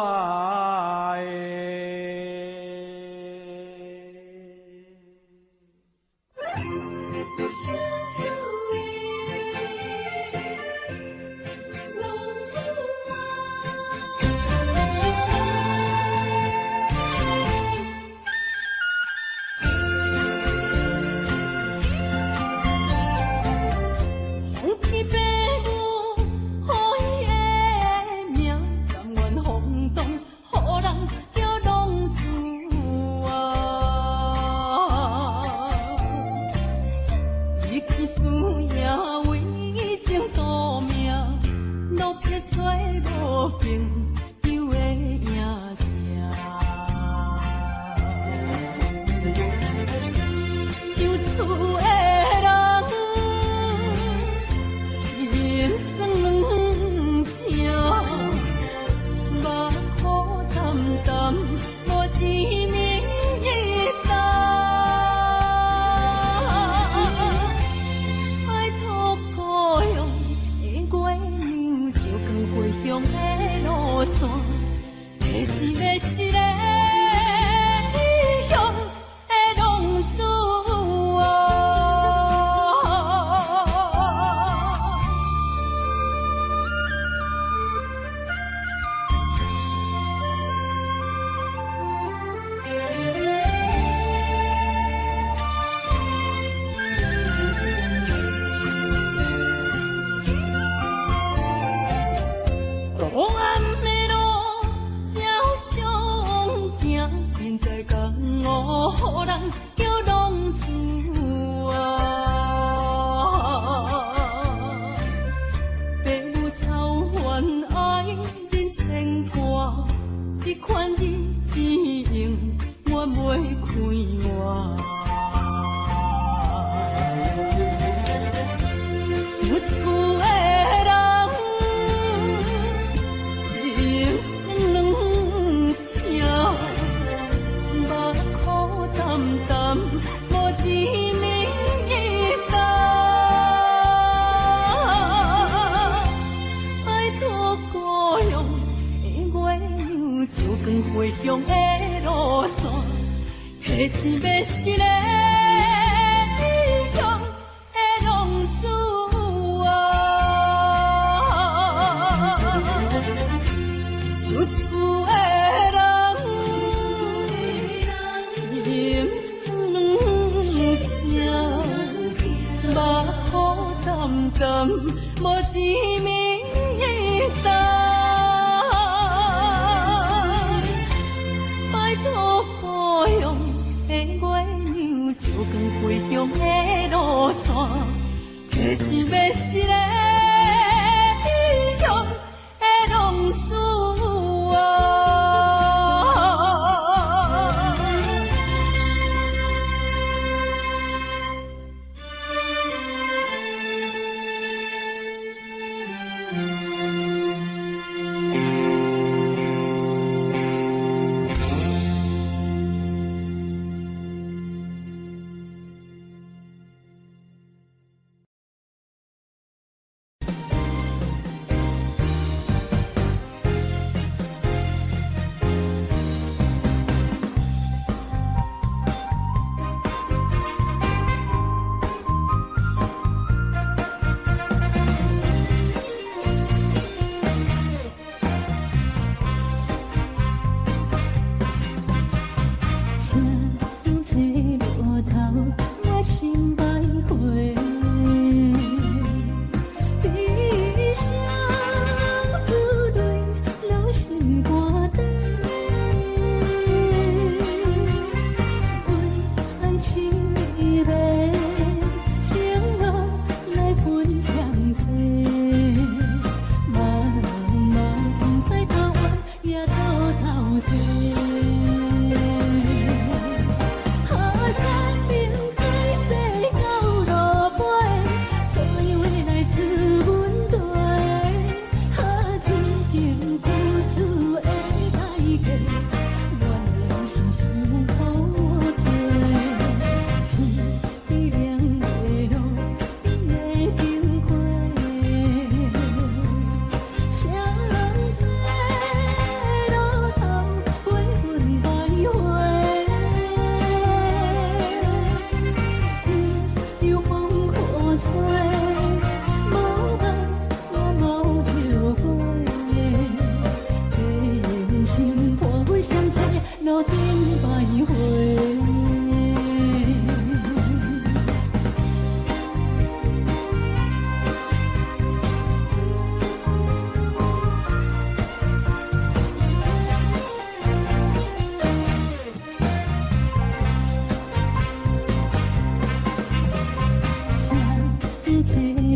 路顶徘徊。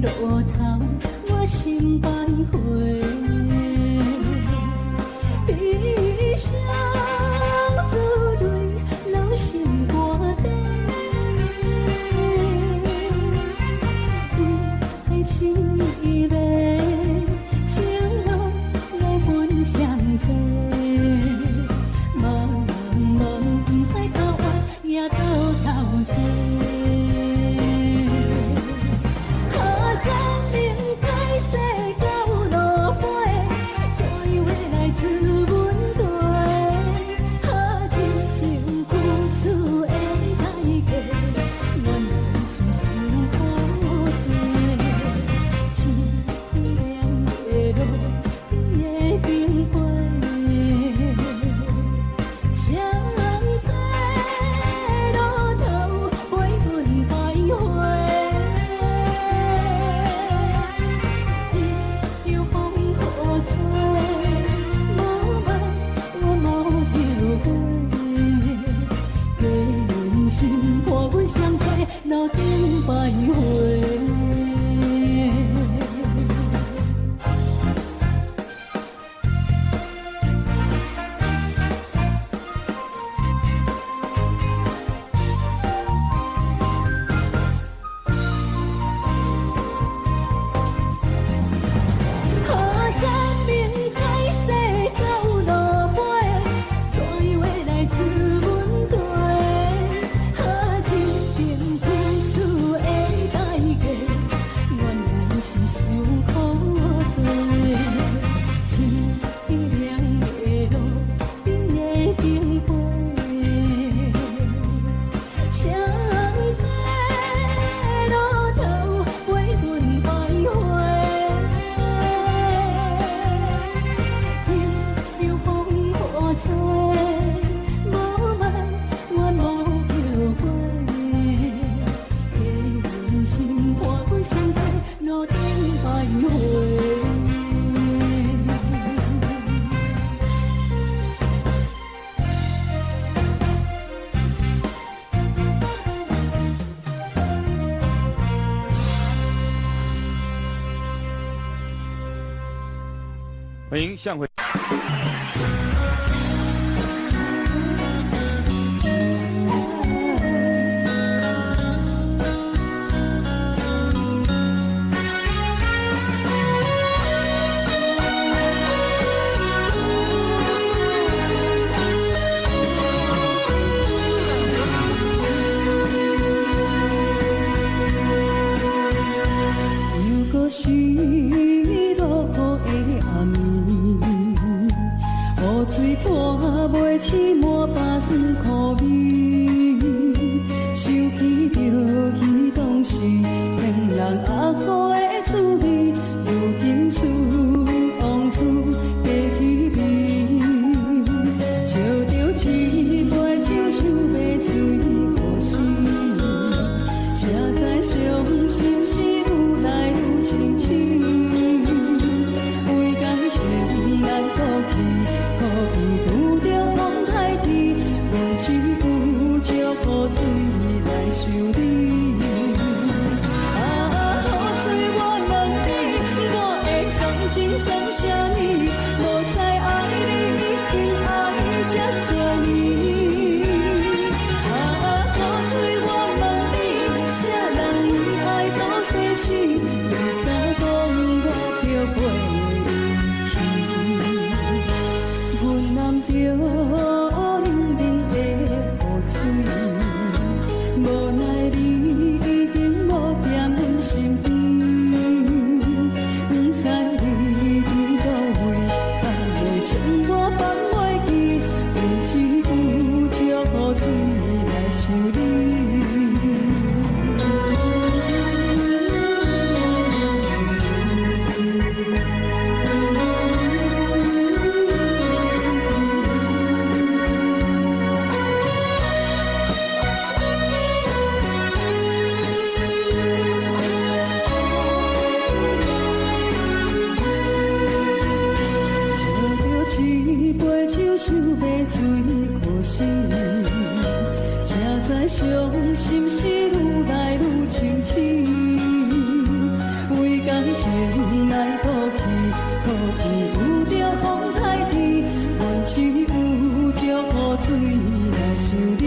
路头，我心徘徊，悲伤珠泪流心肝底，爱情依恋，情路来分相济，茫茫不知到暗也到头西。路顶徘徊。欢迎向回。如果是落雨的暗暝，雨水泼袂起满巴酸苦味，想起着彼当时天人压苦的滋味，如今思往事加稀微，笑着一杯酒想要醉过时，谁知伤心是有来有清醒，为感情难过去，可遇着风海天，用一壶酒雨水来想你。雨水我问你，我的感情算啥呢？无再爱你，已经爱这多年。雨水我问你，啥人为爱到生死？你敢讲我着过去？阮男着冷冷的雨水，无奈你已经无在阮身边，不知你伫倒位。伤心是愈来愈清醒，为感情来吐气，土边有着风台天，阮只有祝雨水来想你。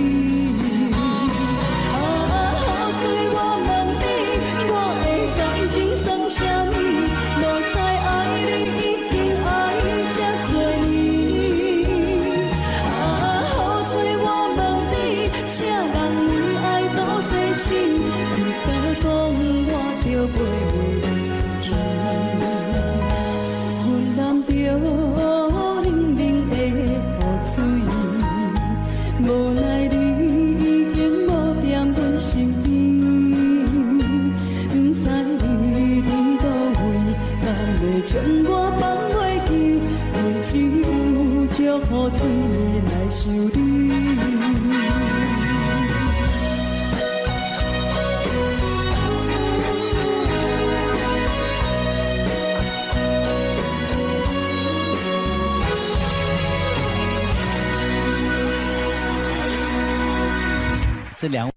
雨水来想你。这两位。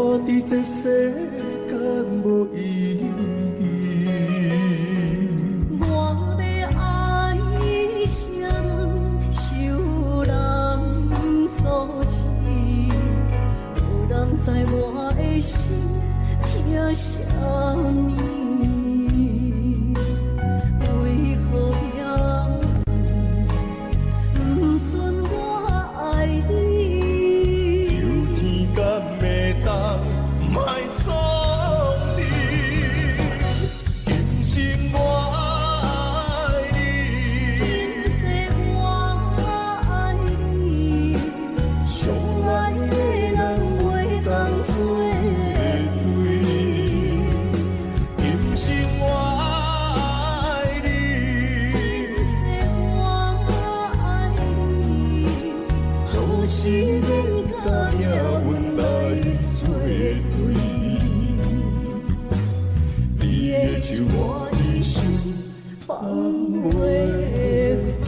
我伫这世间无意义。我要爱谁人，受人所欺，无人知我的心疼啥物。为何要不顺我爱你？有天敢会当卖错你？今生我爱你，今世我爱你，相爱的人袂当做对。今生我爱你，今世我爱你，好时免甲命运来作对。你的手我一生放袂开。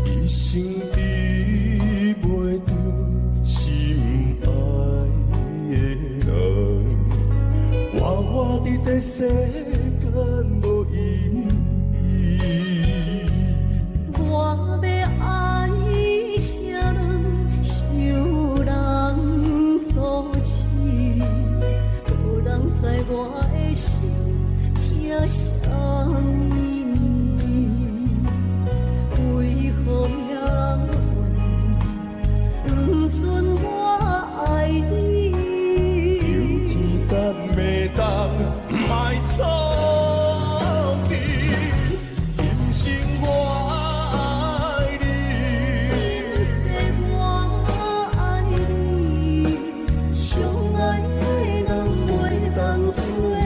一生比袂着心爱的人，我伫这世间无意义。我要爱谁人，受人所欺，无人知我的心疼啥物。为何命运不准我爱你？有天敢会当卖错你？今生我爱你，今世我爱你，相爱的人袂当做对。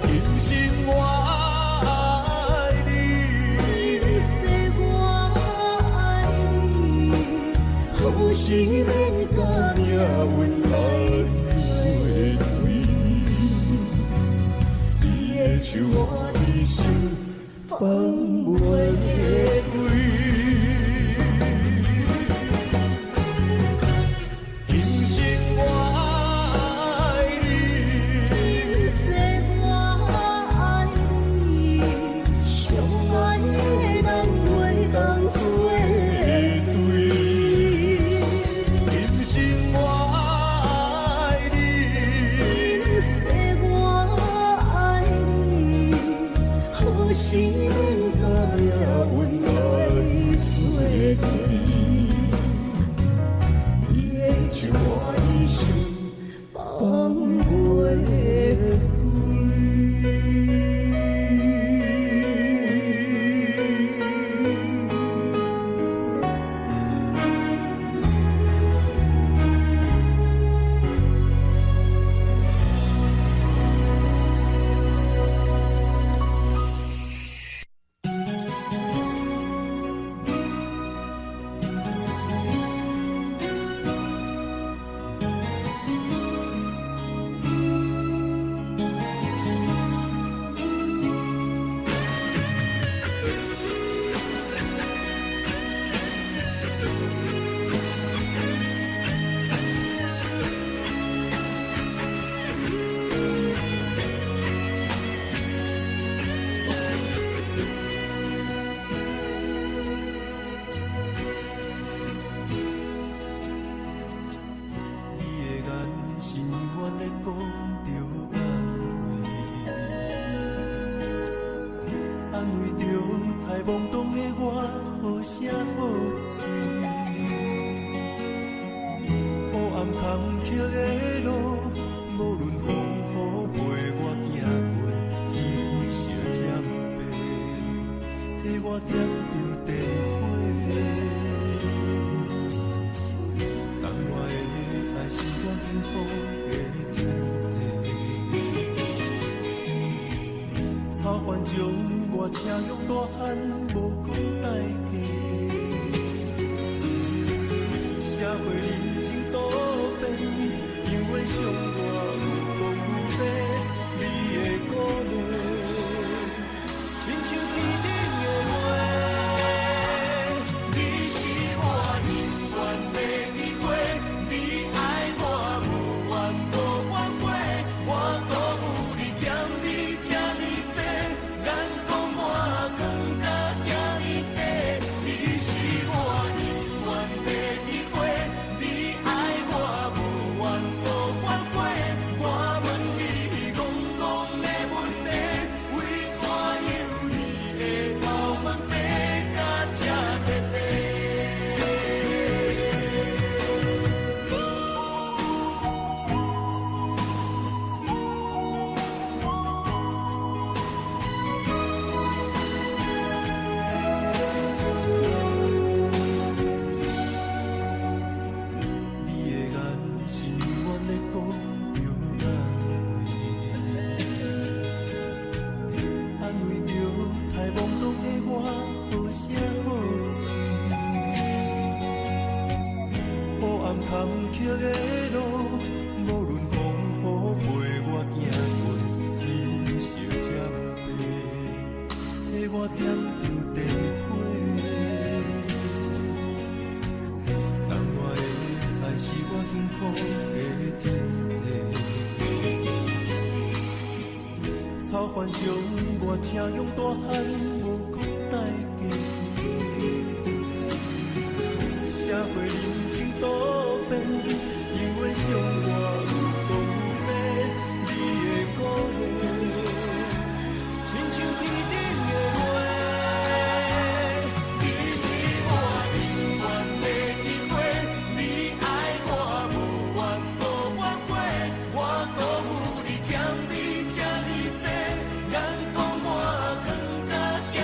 今生我爱你，今世我爱你，好时免甲命运来作对。你的手我一生放袂开。今生我爱你，今世我爱你，相爱的人袂当做对。今生我爱你，今世我爱你，好时免甲命运来作对。你的手我一生放袂幸福。我车用大汉，无讲代价。社会人情多变，因为伤我有讲有多，你的鼓励，亲像天顶的花。你是我永远的机会，你爱我无怨无反悔，我辜负你欠你这么多，眼光我更加惊你地。你是我永远的机会，你爱我无怨无反悔，我问你戆戆的问题，为怎样你的头毛白甲这白白？你的眼是永远在讲着安慰，安慰着太懵懂的我，好声好气。黑暗坎坷的路，无论风雨陪我行过，天色添白，替我点着灯火。但我的爱是我幸福的天地，草原上我车用大汉，无讲代价。社会人情多变，因为伤我有讲有多，你的鼓励，亲像天顶的花。你是我永远的机会，你爱我无怨无反悔，我辜负你欠你这么多，眼光我更加惊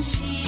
时。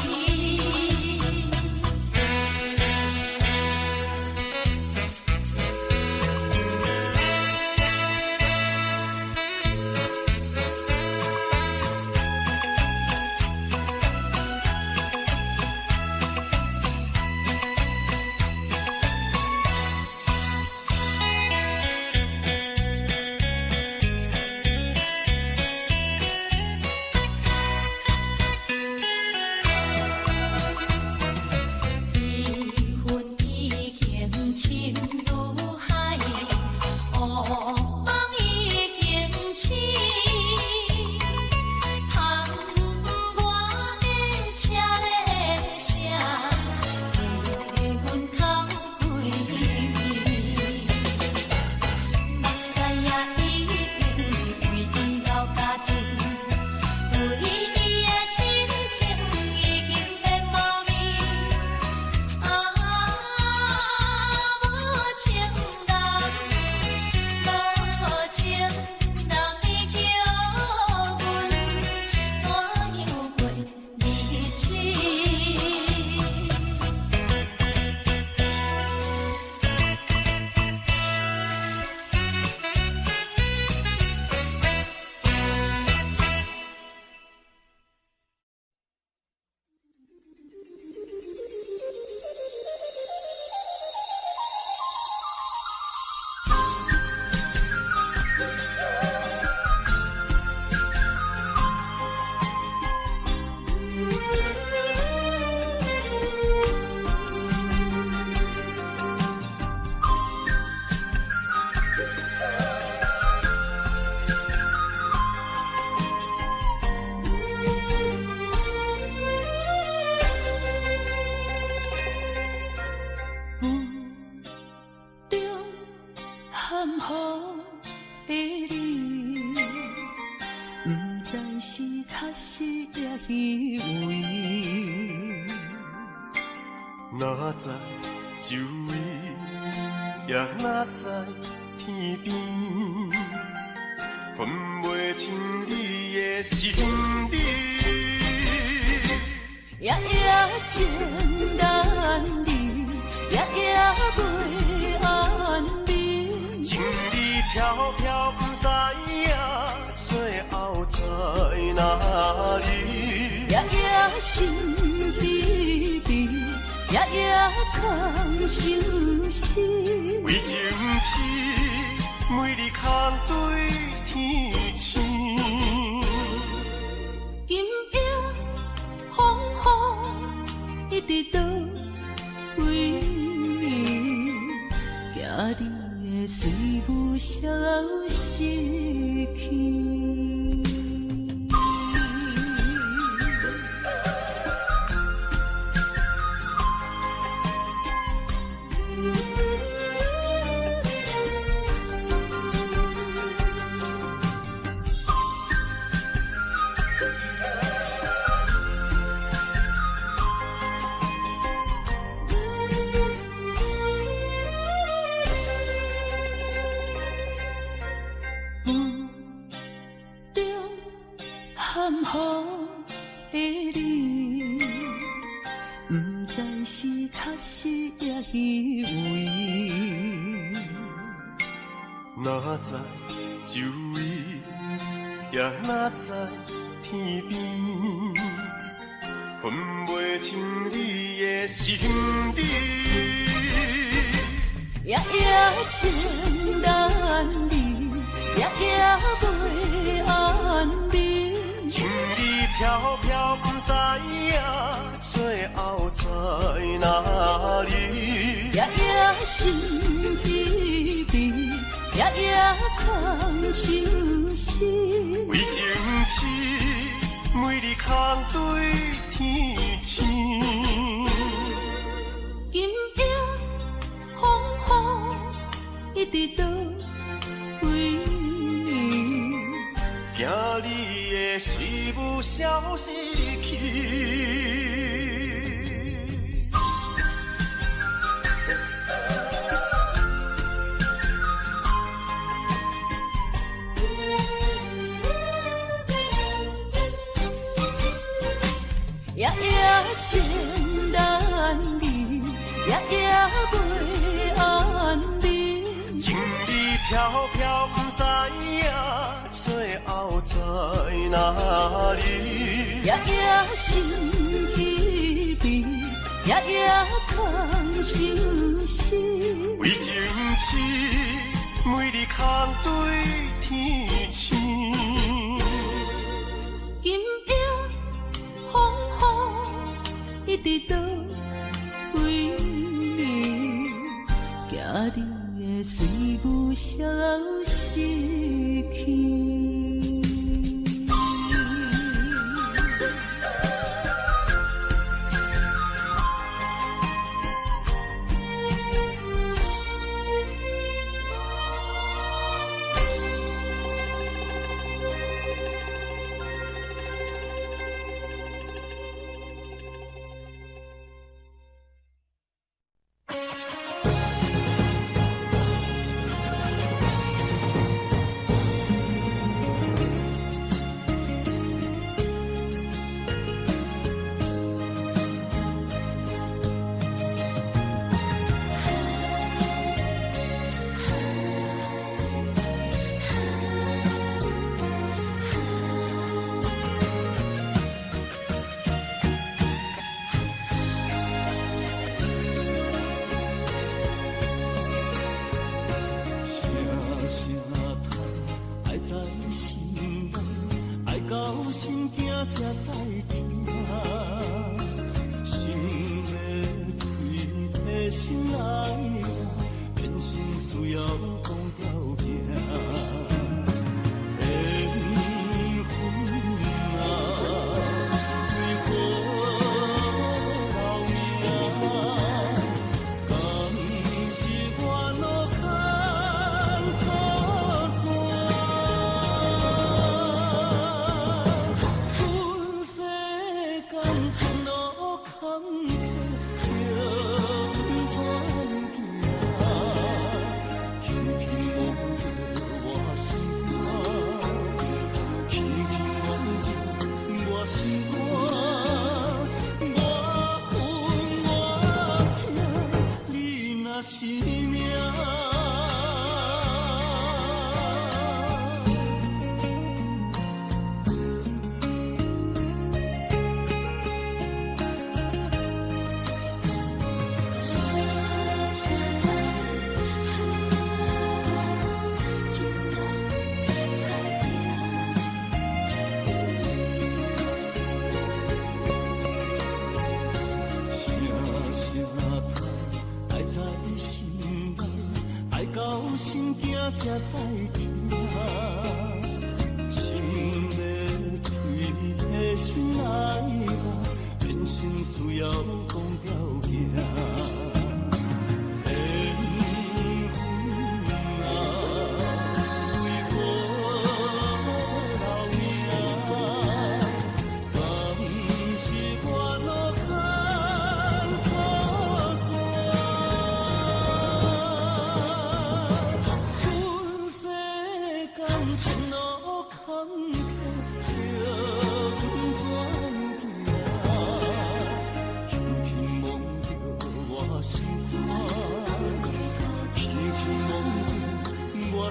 哪知周围，也哪知天边，分袂清你的心底。夜夜情难离，夜夜袂安眠。情意飘飘，不知影最后在哪里。夜夜心悲悲，夜夜空相思。为情痴，每日空对天星。今夜风雨一直到位，惊你的随无消息去。哪知周围，也哪知天边，分袂清你的心底。夜夜情难离，夜夜袂安眠。情意飘飘，不知影最后在哪里。夜夜心悲悲，夜夜空相思。为情痴，每日空对天星。今夜风雨一直到位，惊你的随无消息去。夜夜情难离，夜夜袂安宁。情意飘飘，不知影最后在哪里。夜夜心稀微，夜夜空相思。为情痴，每日空对天星。今夜风雨一直到为你，惊你的随我消失去。心惊才知听，心的嘴提心来命，变心需要讲条命。缘分啊，为何留命？敢是我路坎错线？是命。心惊才知听，心的嘴提心来命，变心需要讲条命。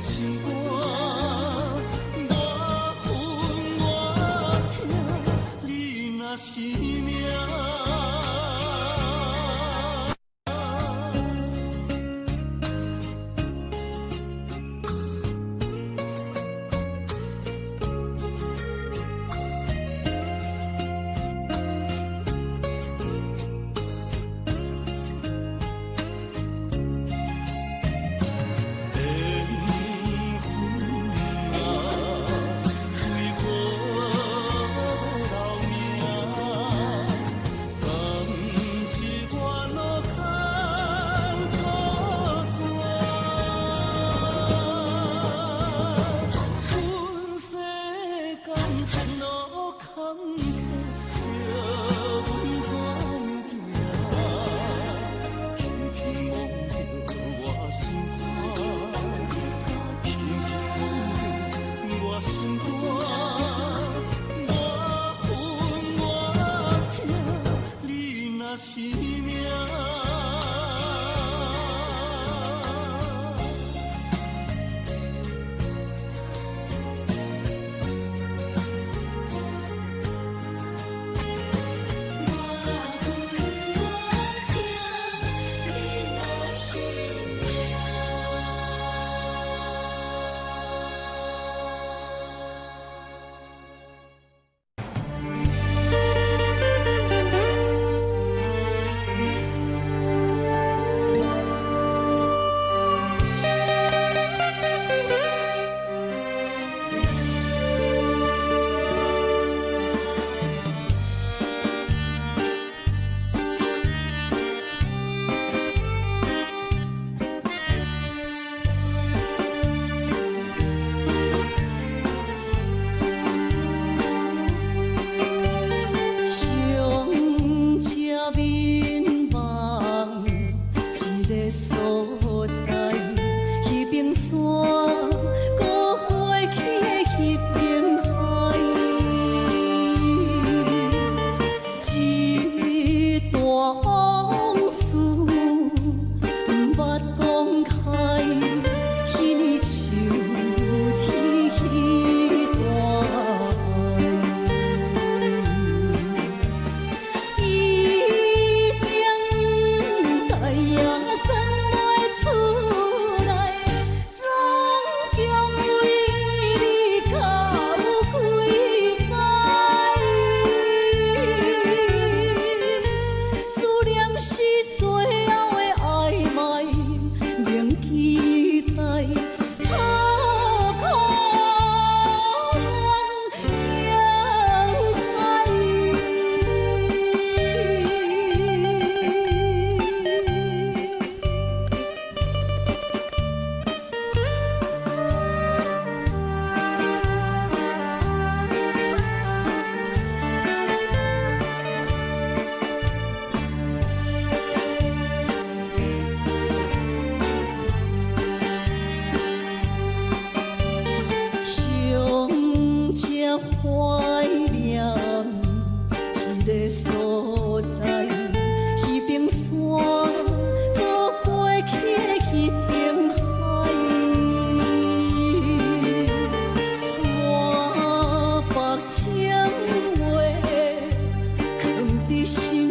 心肝，我恨我痛，你若是命。个所在，迄边山，搁过去迄边海。我目情话，藏伫心。